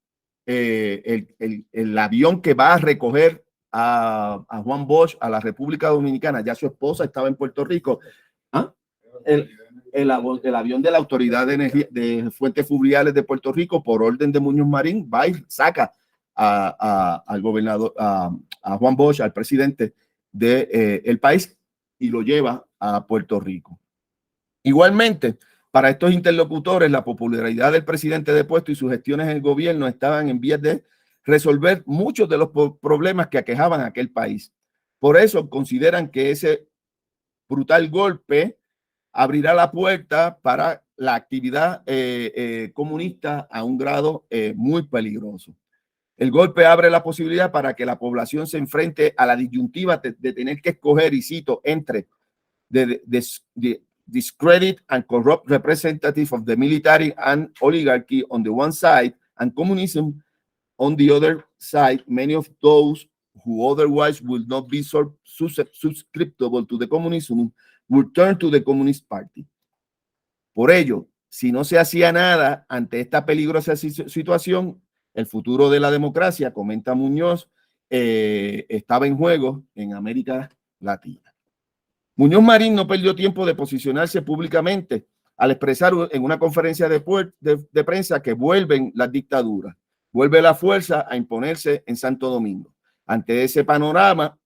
el avión que va a recoger a Juan Bosch a la República Dominicana, ya su esposa estaba en Puerto Rico. ¿Ah? El avión de la Autoridad de Energía de Fuentes Fluviales de Puerto Rico, por orden de Muñoz Marín, va y saca al gobernador, a Juan Bosch, al presidente del país, y lo lleva a Puerto Rico. Igualmente, para estos interlocutores, la popularidad del presidente depuesto y sus gestiones en el gobierno estaban en vías de resolver muchos de los problemas que aquejaban a aquel país. Por eso consideran que ese brutal golpe abrirá la puerta para la actividad comunista a un grado muy peligroso. El golpe abre la posibilidad para que la población se enfrente a la disyuntiva de tener que escoger, y cito, entre discredit and corrupt representative of the military and oligarchy on the one side and communism on the other side. Many of those who otherwise will not be susceptible to the communism will turn to the Communist Party. Por ello, si no se hacía nada ante esta peligrosa situación, el futuro de la democracia, comenta Muñoz, estaba en juego en América Latina. Muñoz Marín no perdió tiempo de posicionarse públicamente al expresar en una conferencia de prensa que vuelven las dictaduras, vuelve la fuerza a imponerse en Santo Domingo. Ante ese panorama,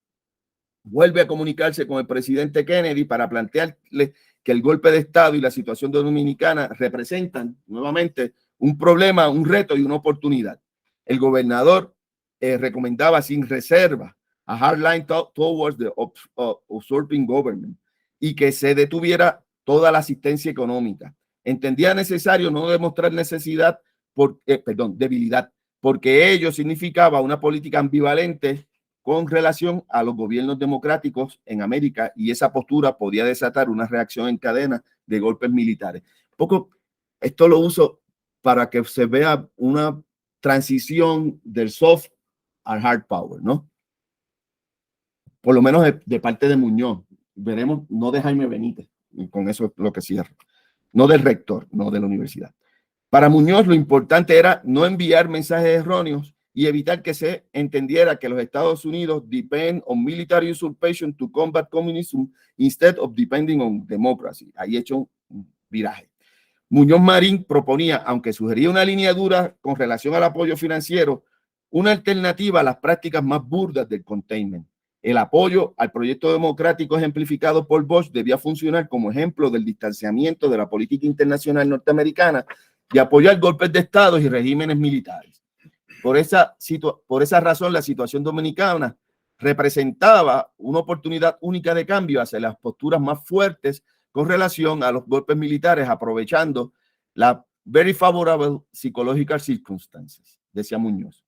vuelve a comunicarse con el presidente Kennedy para plantearle que el golpe de Estado y la situación dominicana representan nuevamente un problema, un reto y una oportunidad. El gobernador recomendaba sin reserva a hard line towards the usurping government y que se detuviera toda la asistencia económica. Entendía necesario no demostrar debilidad, porque ello significaba una política ambivalente con relación a los gobiernos democráticos en América, y esa postura podía desatar una reacción en cadena de golpes militares. Esto lo uso para que se vea una transición del soft al hard power, ¿no? Por lo menos de parte de Muñoz. Veremos, no de Jaime Benítez, y con eso es lo que cierro. No del rector, no de la universidad. Para Muñoz lo importante era no enviar mensajes erróneos y evitar que se entendiera que los Estados Unidos depend on military usurpation to combat communism instead of depending on democracy. Ahí he hecho un viraje. Muñoz Marín proponía, aunque sugería una línea dura con relación al apoyo financiero, una alternativa a las prácticas más burdas del containment. El apoyo al proyecto democrático ejemplificado por Bush debía funcionar como ejemplo del distanciamiento de la política internacional norteamericana y apoyar golpes de Estado y regímenes militares. Por esa razón, la situación dominicana representaba una oportunidad única de cambio hacia las posturas más fuertes con relación a los golpes militares, aprovechando la very favorable psychological circumstances, decía Muñoz.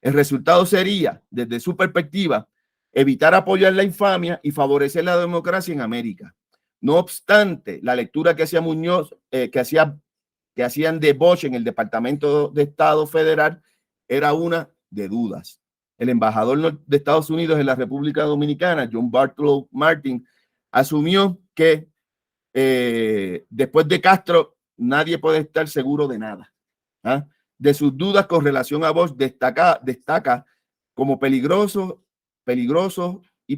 El resultado sería, desde su perspectiva, evitar apoyar la infamia y favorecer la democracia en América. No obstante, la lectura que hacía Muñoz, que hacían de Bush en el Departamento de Estado Federal, era una de dudas. El embajador de Estados Unidos en la República Dominicana, John Bartolo Martin, asumió que después de Castro nadie puede estar seguro de nada. ¿Ah? De sus dudas con relación a Bush destaca como peligros y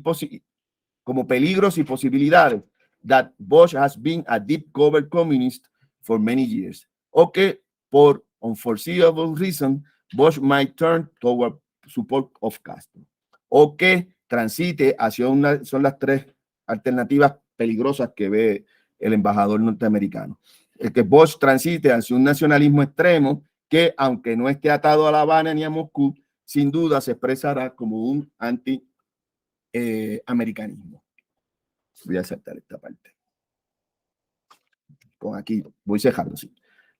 posibilidades that Bush has been a deep cover communist for many years, o que por unforeseeable reason Bush might turn toward support of Castro, o que transite hacia son las tres alternativas peligrosas que ve el embajador norteamericano. El que Bush transite hacia un nacionalismo extremo que, aunque no esté atado a La Habana ni a Moscú, sin duda se expresará como un anti-americanismo. Voy a saltar esta parte. Con aquí voy cerrando. Sí.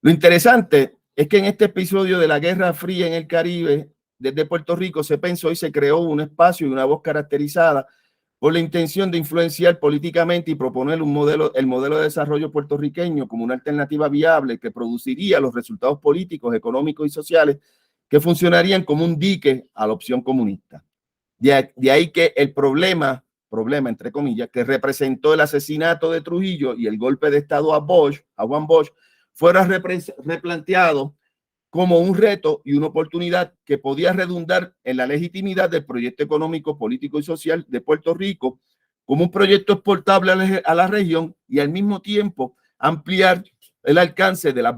Lo interesante es que en este episodio de la Guerra Fría en el Caribe, desde Puerto Rico se pensó y se creó un espacio y una voz caracterizada por la intención de influenciar políticamente y proponer el modelo de desarrollo puertorriqueño como una alternativa viable que produciría los resultados políticos, económicos y sociales que funcionarían como un dique a la opción comunista. De ahí que el problema entre comillas, que representó el asesinato de Trujillo y el golpe de Estado a Juan Bosch, fuera replanteado como un reto y una oportunidad que podía redundar en la legitimidad del proyecto económico, político y social de Puerto Rico como un proyecto exportable a la región y al mismo tiempo ampliar el alcance de las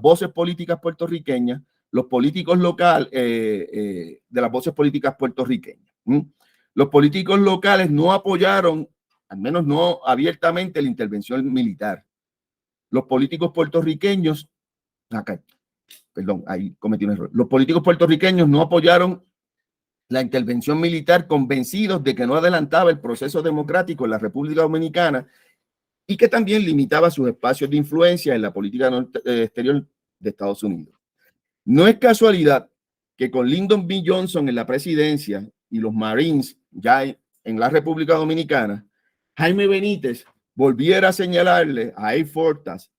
voces políticas puertorriqueñas, los políticos locales, de las voces políticas puertorriqueñas. Los políticos locales no apoyaron, al menos no abiertamente, la intervención militar. Los políticos puertorriqueños, ahí cometí un error. Los políticos puertorriqueños no apoyaron la intervención militar, convencidos de que no adelantaba el proceso democrático en la República Dominicana y que también limitaba sus espacios de influencia en la política exterior de Estados Unidos. No es casualidad que con Lyndon B. Johnson en la presidencia y los Marines ya en la República Dominicana, Jaime Benítez volviera a señalarle a Abe Fortas,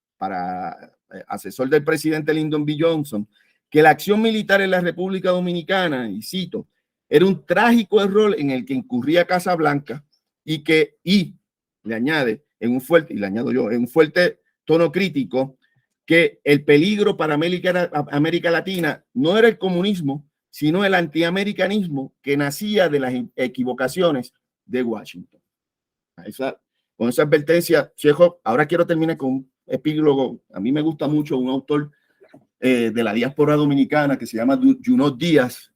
asesor del presidente Lyndon B. Johnson, que la acción militar en la República Dominicana, y cito, era un trágico error en el que incurría Casablanca y le añade en un fuerte tono crítico, que el peligro para América Latina no era el comunismo, sino el antiamericanismo que nacía de las equivocaciones de Washington. Con esa advertencia, Chejo, ahora quiero terminar con un epílogo. A mí me gusta mucho un autor de la diáspora dominicana que se llama Junot Díaz,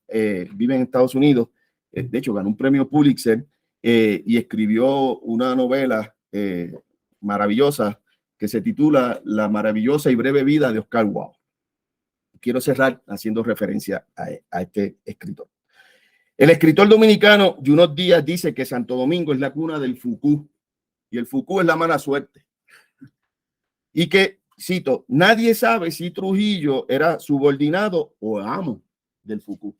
vive en Estados Unidos, de hecho ganó un premio Pulitzer y escribió una novela maravillosa que se titula La maravillosa y breve vida de Oscar Wilde. Quiero cerrar haciendo referencia a este escritor. El escritor dominicano Junot Díaz dice que Santo Domingo es la cuna del Fucú y el Fucú es la mala suerte. Y que, cito, nadie sabe si Trujillo era subordinado o amo del FUCU.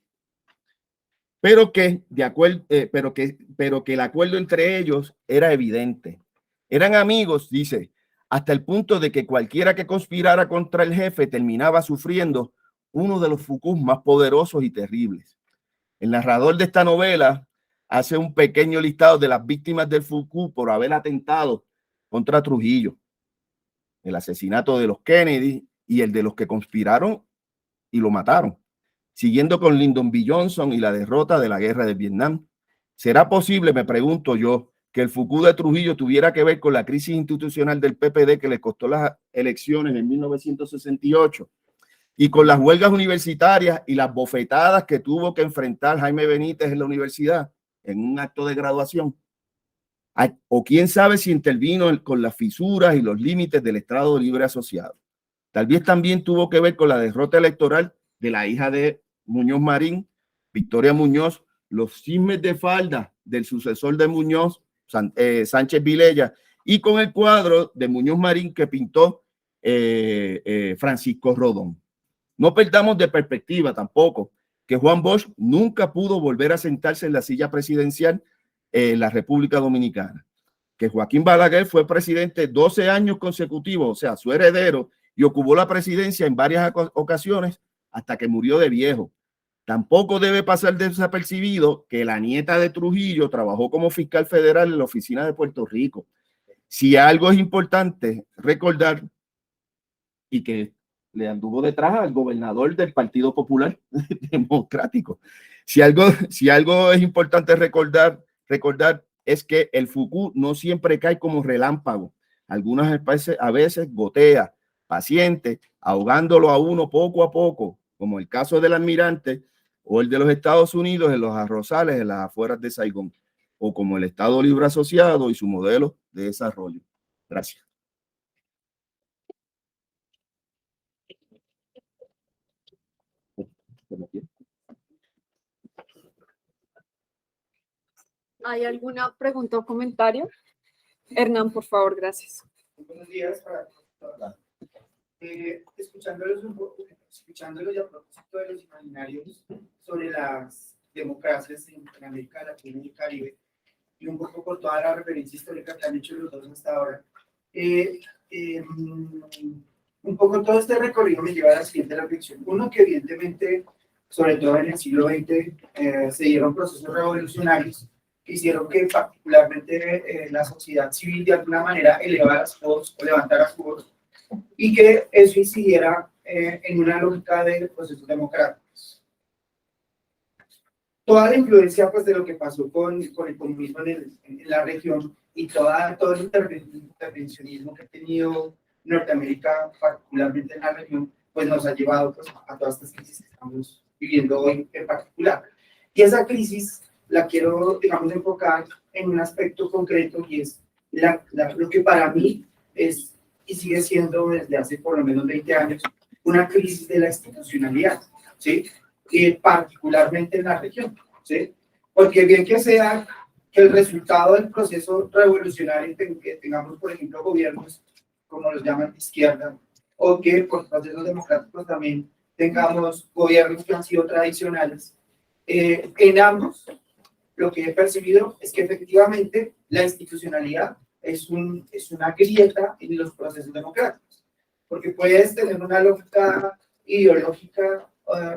Pero que el acuerdo entre ellos era evidente. Eran amigos, dice, hasta el punto de que cualquiera que conspirara contra el jefe terminaba sufriendo uno de los FUCUs más poderosos y terribles. El narrador de esta novela hace un pequeño listado de las víctimas del FUCU por haber atentado contra Trujillo, el asesinato de los Kennedy y el de los que conspiraron y lo mataron, siguiendo con Lyndon B. Johnson y la derrota de la guerra de Vietnam. ¿Será posible, me pregunto yo, que el FUCU de Trujillo tuviera que ver con la crisis institucional del PPD que le costó las elecciones en 1968 y con las huelgas universitarias y las bofetadas que tuvo que enfrentar Jaime Benítez en la universidad en un acto de graduación? O quién sabe si intervino con las fisuras y los límites del Estado Libre Asociado. Tal vez también tuvo que ver con la derrota electoral de la hija de Muñoz Marín, Victoria Muñoz, los chismes de falda del sucesor de Muñoz, Sánchez Vilella, y con el cuadro de Muñoz Marín que pintó Francisco Rodón. No perdamos de perspectiva tampoco que Juan Bosch nunca pudo volver a sentarse en la silla presidencial en la República Dominicana, que Joaquín Balaguer fue presidente 12 años consecutivos, o sea, su heredero, y ocupó la presidencia en varias ocasiones hasta que murió de viejo. Tampoco debe pasar desapercibido que la nieta de Trujillo trabajó como fiscal federal en la oficina de Puerto Rico. Si algo es importante recordar, y que le anduvo detrás al gobernador del Partido Popular Democrático, si algo es importante recordar es que el FUCU no siempre cae como relámpago. Algunas veces, a veces gotea, paciente, ahogándolo a uno poco a poco, como el caso del Almirante o el de los Estados Unidos en los arrozales en las afueras de Saigón, o como el Estado Libre Asociado y su modelo de desarrollo. Gracias. ¿Hay alguna pregunta o comentario? Hernán, por favor, gracias. Buenos días para todos. Escuchándolos y a propósito de los imaginarios sobre las democracias en América Latina y el Caribe, y un poco por toda la referencia histórica que han hecho los dos hasta ahora, un poco todo este recorrido me lleva a la siguiente reflexión. Uno, que evidentemente, sobre todo en el siglo XX, se dieron procesos revolucionarios que hicieron que particularmente la sociedad civil de alguna manera elevara su voz o levantara su voz, y que eso incidiera en una lógica de procesos democráticos. Toda la influencia pues, de lo que pasó con el comunismo en la región y todo el intervencionismo que ha tenido Norteamérica, particularmente en la región, pues nos ha llevado pues, a todas estas crisis que estamos viviendo hoy en particular. Y esa crisis la quiero, digamos, enfocar en un aspecto concreto, y es lo que para mí es y sigue siendo desde hace por lo menos 20 años una crisis de la institucionalidad, ¿sí? Y particularmente en la región, ¿sí? Porque bien que sea que el resultado del proceso revolucionario que tengamos, por ejemplo, gobiernos como los llaman de izquierda, o que por procesos democráticos también tengamos gobiernos que han sido tradicionales, en ambos lo que he percibido es que efectivamente la institucionalidad es una grieta en los procesos democráticos, porque puedes tener una lógica ideológica,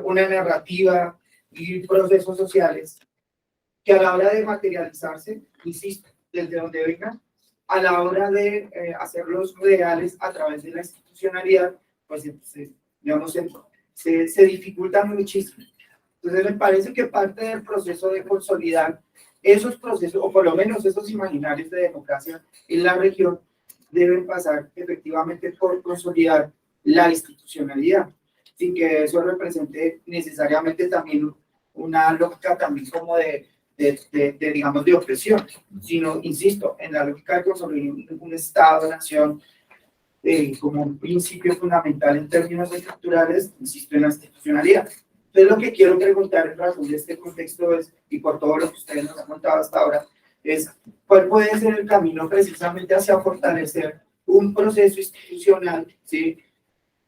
una narrativa y procesos sociales que a la hora de materializarse, insisto, desde donde vengan, a la hora de hacerlos reales a través de la institucionalidad, pues digamos, se dificulta muchísimo. Entonces me parece que parte del proceso de consolidar esos procesos, o por lo menos esos imaginarios de democracia en la región, deben pasar efectivamente por consolidar la institucionalidad, sin que eso represente necesariamente también una lógica también como digamos, de opresión, sino, insisto, en la lógica de consolidar un Estado-nación como un principio fundamental en términos estructurales, insisto, en la institucionalidad. Entonces, lo que quiero preguntar en razón de este contexto es, y por todo lo que ustedes nos han contado hasta ahora, es cuál puede ser el camino precisamente hacia fortalecer un proceso institucional, ¿sí?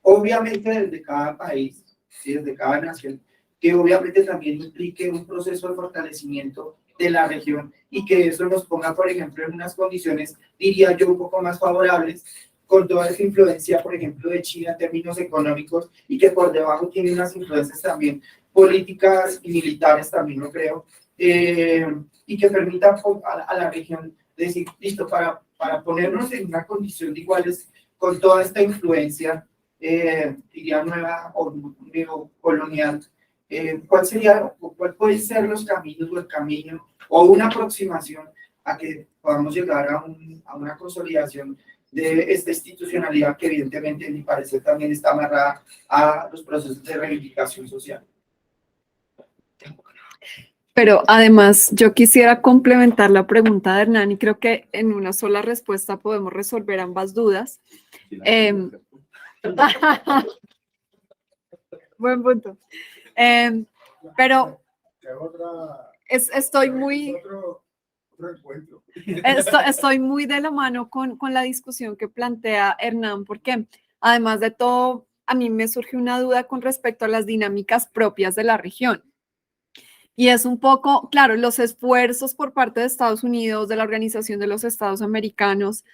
Obviamente desde cada país, ¿sí? Desde cada nación, que obviamente también implique un proceso de fortalecimiento de la región y que eso nos ponga, por ejemplo, en unas condiciones, diría yo, un poco más favorables con toda esa influencia, por ejemplo, de China en términos económicos y que por debajo tiene unas influencias también políticas y militares, también lo creo, y que permita a la región decir, listo, para ponernos en una condición de iguales con toda esta influencia, diría nueva o neocolonial, ¿cuál sería, o cuál pueden ser los caminos o el camino o una aproximación a que podamos llegar a una consolidación de esta institucionalidad que evidentemente, en mi parecer, también está amarrada a los procesos de reivindicación social? Pero además, yo quisiera complementar la pregunta de Hernán y creo que en una sola respuesta podemos resolver ambas dudas. Buen punto. Pero estoy muy de la mano con la discusión que plantea Hernán, porque además de todo, a mí me surge una duda con respecto a las dinámicas propias de la región. Y es un poco, claro, los esfuerzos por parte de Estados Unidos, de la Organización de los Estados Americanos,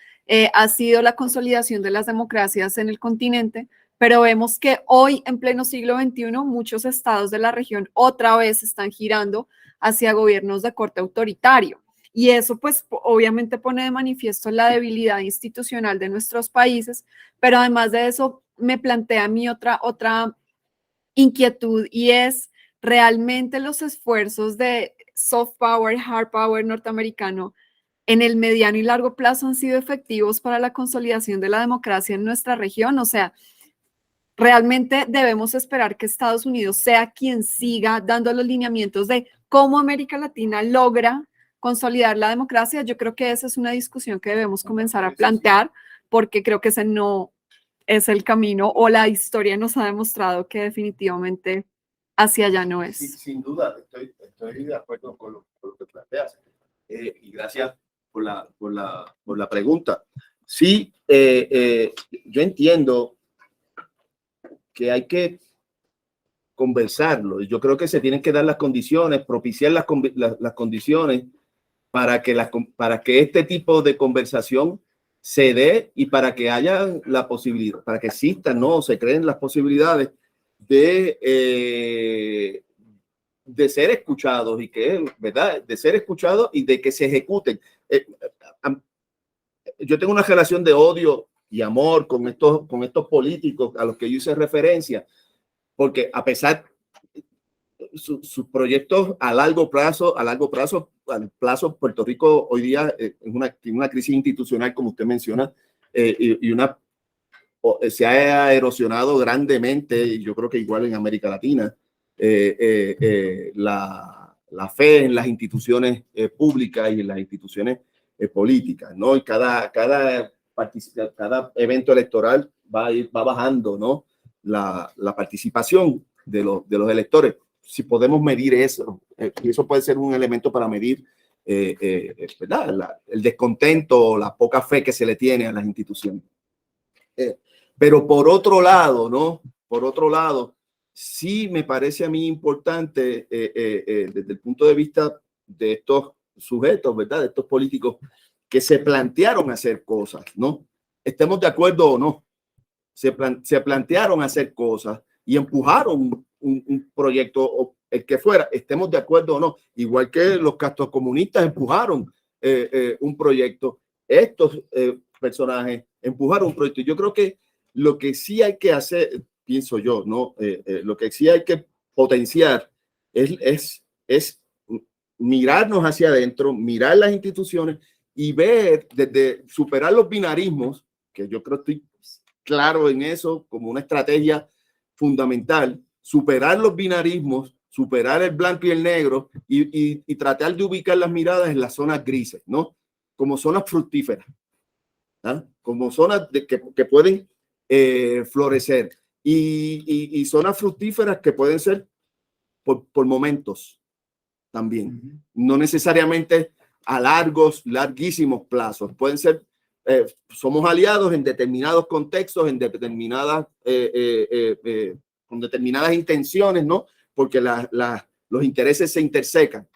ha sido la consolidación de las democracias en el continente, pero vemos que hoy, en pleno siglo XXI, muchos estados de la región otra vez están girando hacia gobiernos de corte autoritario. Y eso, pues, obviamente pone de manifiesto la debilidad institucional de nuestros países, pero además de eso, me plantea a mí otra inquietud y es realmente los esfuerzos de soft power, hard power norteamericano en el mediano y largo plazo han sido efectivos para la consolidación de la democracia en nuestra región. O sea, realmente debemos esperar que Estados Unidos sea quien siga dando los lineamientos de cómo América Latina logra consolidar la democracia. Yo creo que esa es una discusión que debemos comenzar a plantear, porque creo que ese no es el camino, o la historia nos ha demostrado que definitivamente hacia allá no es. Sin duda, estoy de acuerdo con lo que planteas. Y gracias por la pregunta. Sí, yo entiendo que hay que conversarlo. Yo creo que se tienen que dar las condiciones, propiciar las condiciones para que este tipo de conversación se dé y para que haya la posibilidad, para que existan, ¿no? Se creen las posibilidades de ser escuchados y que, ¿verdad? De ser escuchados y de que se ejecuten. Yo tengo una relación de odio y amor con estos políticos a los que yo hice referencia, porque a pesar sus proyectos a largo plazo, Puerto Rico hoy día tiene una crisis institucional, como usted menciona, se ha erosionado grandemente, y yo creo que igual en América Latina, la fe en las instituciones públicas y en las instituciones políticas, ¿no? Y cada evento electoral va bajando, ¿no? La participación de los electores. Si podemos medir eso, y eso puede ser un elemento para medir ¿verdad? El descontento, la poca fe que se le tiene a las instituciones. Pero por otro lado, ¿no? Por otro lado, sí me parece a mí importante desde el punto de vista de estos sujetos, ¿verdad? De estos políticos que se plantearon hacer cosas, ¿no? Estemos de acuerdo o no, se plantearon hacer cosas y empujaron un proyecto, o el que fuera, estemos de acuerdo o no, igual que los castrocomunistas empujaron un proyecto, estos personajes empujaron un proyecto. Yo creo que lo que sí hay que hacer, pienso yo, ¿no? Lo que sí hay que potenciar es mirarnos hacia adentro, mirar las instituciones y ver, desde superar los binarismos, que yo creo que estoy claro en eso como una estrategia fundamental, superar los binarismos, superar el blanco y el negro y tratar de ubicar las miradas en las zonas grises, ¿no? Como zonas fructíferas, ¿ah? Como zonas que pueden florecer y zonas fructíferas que pueden ser por momentos también, no necesariamente a larguísimos plazos, pueden ser, somos aliados en determinados contextos, en determinadas, con determinadas intenciones, ¿no? porque los intereses se intersecan,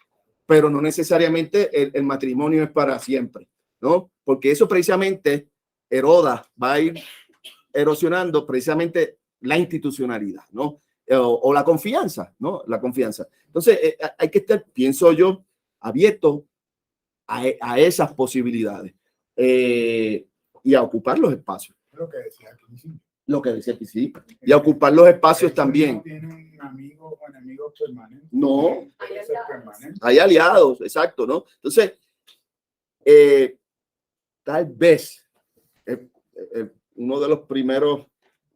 pero no necesariamente el matrimonio es para siempre, ¿no? Porque eso precisamente va a ir erosionando precisamente la institucionalidad, ¿no? O la confianza, ¿no? La confianza. Entonces, hay que estar, pienso yo, abierto a esas posibilidades y a ocupar los espacios. Lo que decía al principio. Lo que decía que sí. Y a ocupar los espacios también. No tiene un amigo o enemigo permanente. No. Puede ser permanente. Hay aliados, exacto, ¿no? Entonces, tal vez uno de los primeros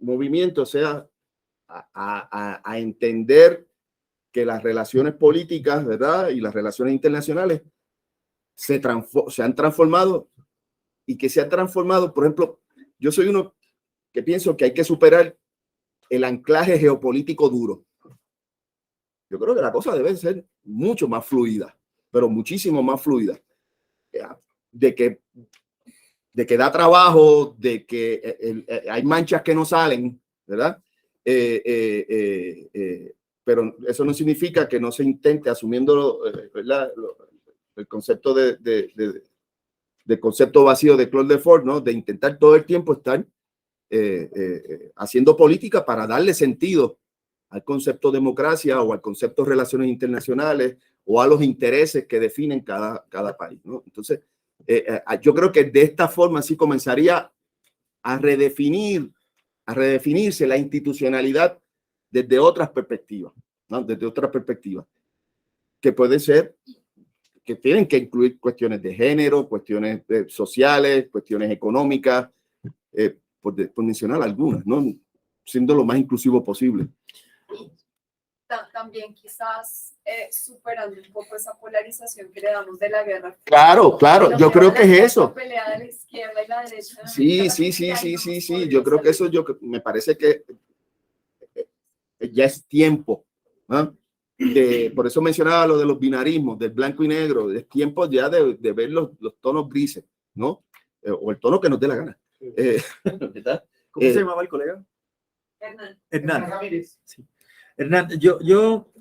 movimientos sea a entender que las relaciones políticas, ¿verdad? Y las relaciones internacionales se han transformado y que se han transformado, por ejemplo, yo soy uno que pienso que hay que superar el anclaje geopolítico duro. Yo creo que la cosa debe ser mucho más fluida, pero muchísimo más fluida. De que da trabajo, de que hay manchas que no salen, ¿verdad? Pero eso no significa que no se intente, asumiendo el concepto del concepto vacío de Claude Lefort, ¿no? De intentar todo el tiempo estar haciendo política para darle sentido al concepto democracia o al concepto relaciones internacionales o a los intereses que definen cada país, ¿no? Entonces, yo creo que de esta forma sí comenzaría a redefinirse la institucionalidad desde otras perspectivas, ¿no? Desde otras perspectivas, que puede ser, que tienen que incluir cuestiones de género, cuestiones sociales, cuestiones económicas, por mencionar algunas, ¿no? Siendo lo más inclusivo posible. También quizás superando un poco esa polarización que le damos de la guerra. Claro, yo creo que es eso. La pelea de la izquierda y la derecha. Sí. Yo creo que eso me parece que ya es tiempo, ¿no? Por eso mencionaba lo de los binarismos, del blanco y negro. Es tiempo ya de ver los tonos grises, ¿no? O el tono que nos dé la gana. ¿Verdad? ¿Cómo se llamaba el colega? Hernán Ramírez. Sí. Hernán, yo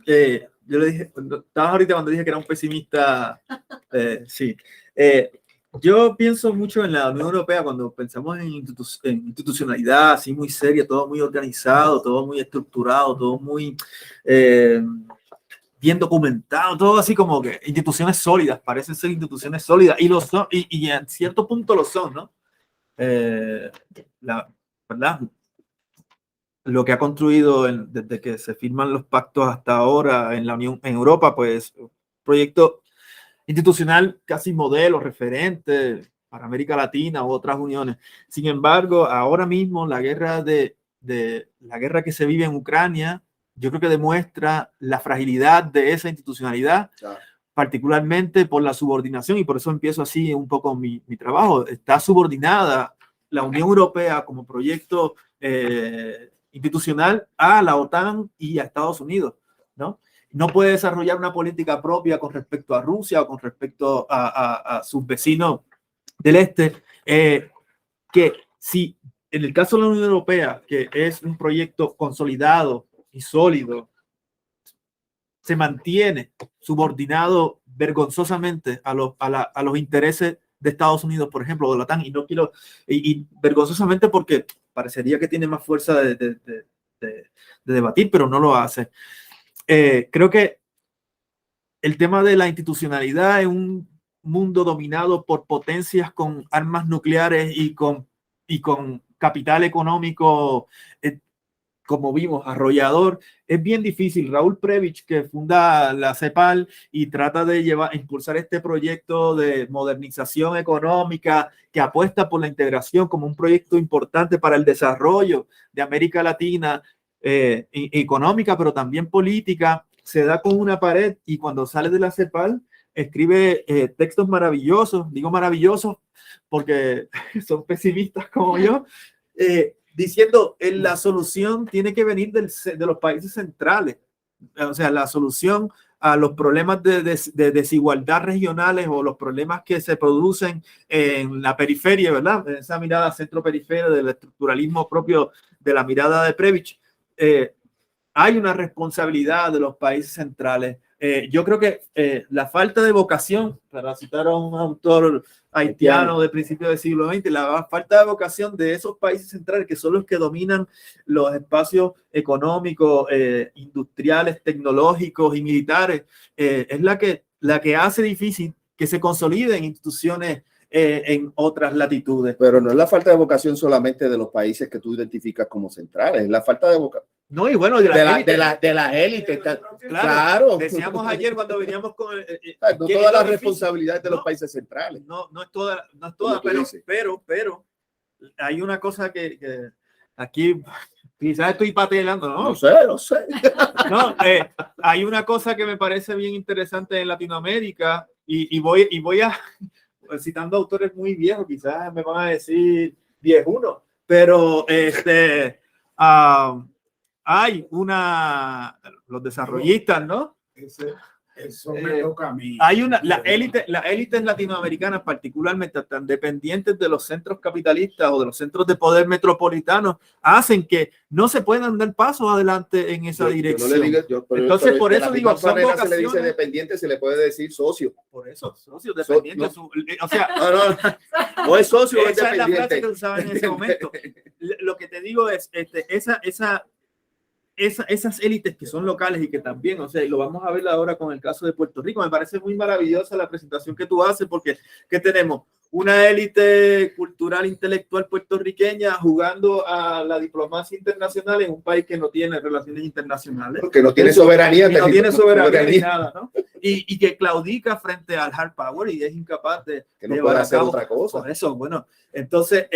le dije, estabas ahorita cuando dije que era un pesimista, sí. Yo pienso mucho en la Unión Europea cuando pensamos en institucionalidad, así muy seria, todo muy organizado, todo muy estructurado, todo muy bien documentado, todo así como que instituciones sólidas, parecen ser instituciones sólidas, y lo son, y en cierto punto lo son, ¿no? ¿Verdad? Lo que ha construido desde que se firman los pactos hasta ahora en la Unión, en Europa, pues un proyecto institucional casi modelo, referente para América Latina u otras uniones. Sin embargo, ahora mismo la guerra la guerra que se vive en Ucrania, yo creo que demuestra la fragilidad de esa institucionalidad, claro, particularmente por la subordinación, y por eso empiezo así un poco mi trabajo. Está subordinada la Unión Europea como proyecto institucional a la OTAN y a Estados Unidos, ¿no? No puede desarrollar una política propia con respecto a Rusia o con respecto a sus vecinos del este, que si en el caso de la Unión Europea, que es un proyecto consolidado y sólido, se mantiene subordinado vergonzosamente a los intereses de Estados Unidos, por ejemplo, de la OTAN, y vergonzosamente porque parecería que tiene más fuerza de debatir, pero no lo hace. Creo que el tema de la institucionalidad en un mundo dominado por potencias con armas nucleares y con capital económico, como vimos, arrollador, es bien difícil. Raúl Prebisch, que funda la CEPAL y trata de impulsar este proyecto de modernización económica que apuesta por la integración como un proyecto importante para el desarrollo de América Latina, económica, pero también política, se da con una pared, y cuando sale de la CEPAL escribe textos maravillosos, digo maravillosos porque son pesimistas como yo, diciendo que la solución tiene que venir de los países centrales, o sea, la solución a los problemas de desigualdad regionales o los problemas que se producen en la periferia, ¿verdad? Esa mirada centro-periferia del estructuralismo propio de la mirada de Prebisch. hay una responsabilidad de los países centrales. Yo creo que la falta de vocación, para citar a un autor haitiano de principios del siglo XX, la falta de vocación de esos países centrales, que son los que dominan los espacios económicos, industriales, tecnológicos y militares, es la que hace difícil que se consoliden instituciones en otras latitudes. Pero no es la falta de vocación solamente de los países que tú identificas como centrales, es la falta de vocación. No, y bueno, De las élites. Claro. Decíamos ayer cuando veníamos con... no toda la responsabilidad de los países centrales. No es toda, pero hay una cosa que aquí quizás estoy patelando, ¿no? No sé. No, hay una cosa que me parece bien interesante en Latinoamérica y voy a, citando autores muy viejos, quizás me van a decir viejuno, pero hay los desarrollistas, ¿no? Eso me toca a mí. Hay las élites latinoamericanas, particularmente tan dependientes de los centros capitalistas o de los centros de poder metropolitanos, hacen que no se puedan dar pasos adelante en esa dirección. Entonces, por eso digo, son vocaciones. Se le dice dependiente, se le puede decir socio. Por eso, socio, dependiente. O sea, no es socio, es esa es la dependiente. frase que usaba en ese momento. Lo que te digo es, esas élites que son locales y que también, o sea, y lo vamos a ver ahora con el caso de Puerto Rico, me parece muy maravillosa la presentación que tú haces, porque ¿qué tenemos? Una élite cultural, intelectual puertorriqueña jugando a la diplomacia internacional en un país que no tiene relaciones internacionales. Porque no tiene soberanía. No tiene soberanía ni nada, ¿no? Y que claudica frente al hard power y es incapaz de que no puede hacer otra cosa. Por eso, bueno, entonces,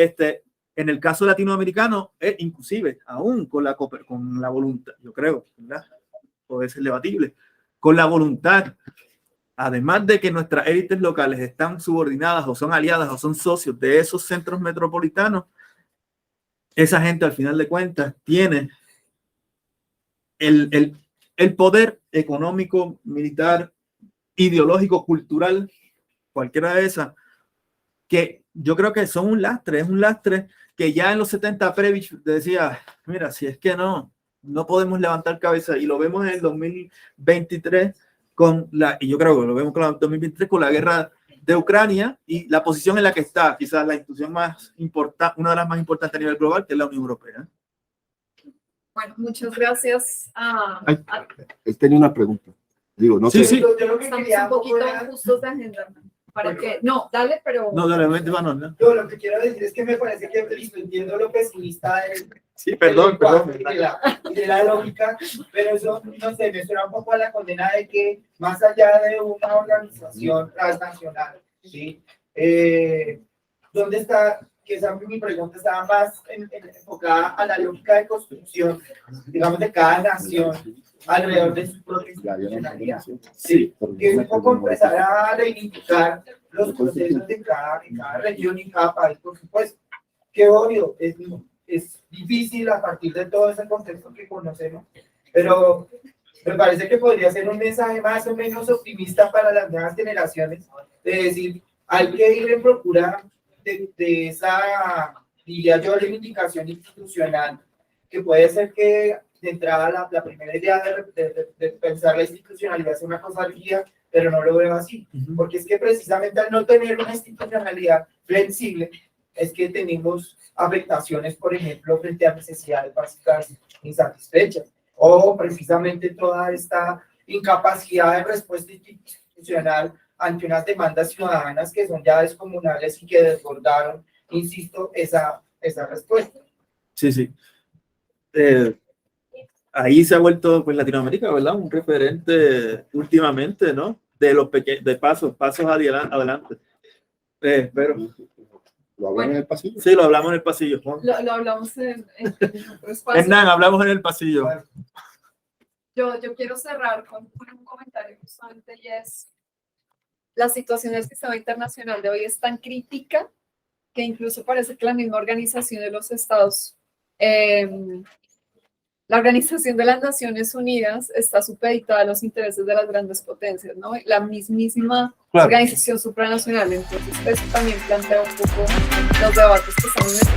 en el caso latinoamericano, inclusive, aún con la voluntad, yo creo, ¿verdad? Puede ser debatible, con la voluntad, además de que nuestras élites locales están subordinadas o son aliadas o son socios de esos centros metropolitanos, esa gente al final de cuentas tiene el poder económico, militar, ideológico, cultural, cualquiera de esas, que yo creo que son un lastre, es un lastre que ya en los 70 Previch decía, mira, si es que no podemos levantar cabeza, y lo vemos en el 2023 y yo creo que lo vemos con el 2023 con la guerra de Ucrania y la posición en la que está quizás la institución más importante, una de las más importantes a nivel global, que es la Unión Europea. Bueno, muchas gracias. Él tenía una pregunta. Digo, no sé. Sí. Yo lo que Estamos quería un poquito era- justos de agenda. Para que, no, dale, pero... No, dale, vente, Manuel, ¿no? Yo lo que quiero decir es que me parece que entiendo lo pesimista Sí, perdón. de la lógica, pero eso, no sé, me suena un poco a la condena de que más allá de una organización transnacional, ¿sí? ¿Dónde está? Que esa mi pregunta estaba más enfocada a la lógica de construcción, digamos, de cada nación alrededor de su propia institucionalidad. Sí, que es un poco empezar a reivindicar los procesos de cada región y cada país, por supuesto. Que obvio, es difícil a partir de todo ese contexto que conocemos, pero me parece que podría ser un mensaje más o menos optimista para las nuevas generaciones, de decir, hay que ir en procura de esa, diría yo, reivindicación institucional, que puede ser que de entrada la primera idea de pensar la institucionalidad es una cosa rígida, pero no lo veo así, porque es que precisamente al no tener una institucionalidad flexible, es que tenemos afectaciones, por ejemplo, frente a necesidades básicas insatisfechas, o precisamente toda esta incapacidad de respuesta institucional ante unas demandas ciudadanas que son ya descomunales y que desbordaron, insisto, esa respuesta. Sí. Ahí se ha vuelto, pues, Latinoamérica, ¿verdad? Un referente últimamente, ¿no? De los de pasos adelante. Pero ¿Lo hablamos en el pasillo? sí, lo hablamos en el pasillo. Lo hablamos en otro espacio. Hernán, hablamos en el pasillo. Yo quiero cerrar con un comentario justamente, y es: la situación del sistema internacional de hoy es tan crítica que incluso parece que la misma Organización de los Estados, la Organización de las Naciones Unidas, está supeditada a los intereses de las grandes potencias, ¿no? La mismísima Organización Supranacional. Entonces, eso también plantea un poco los debates que estamos en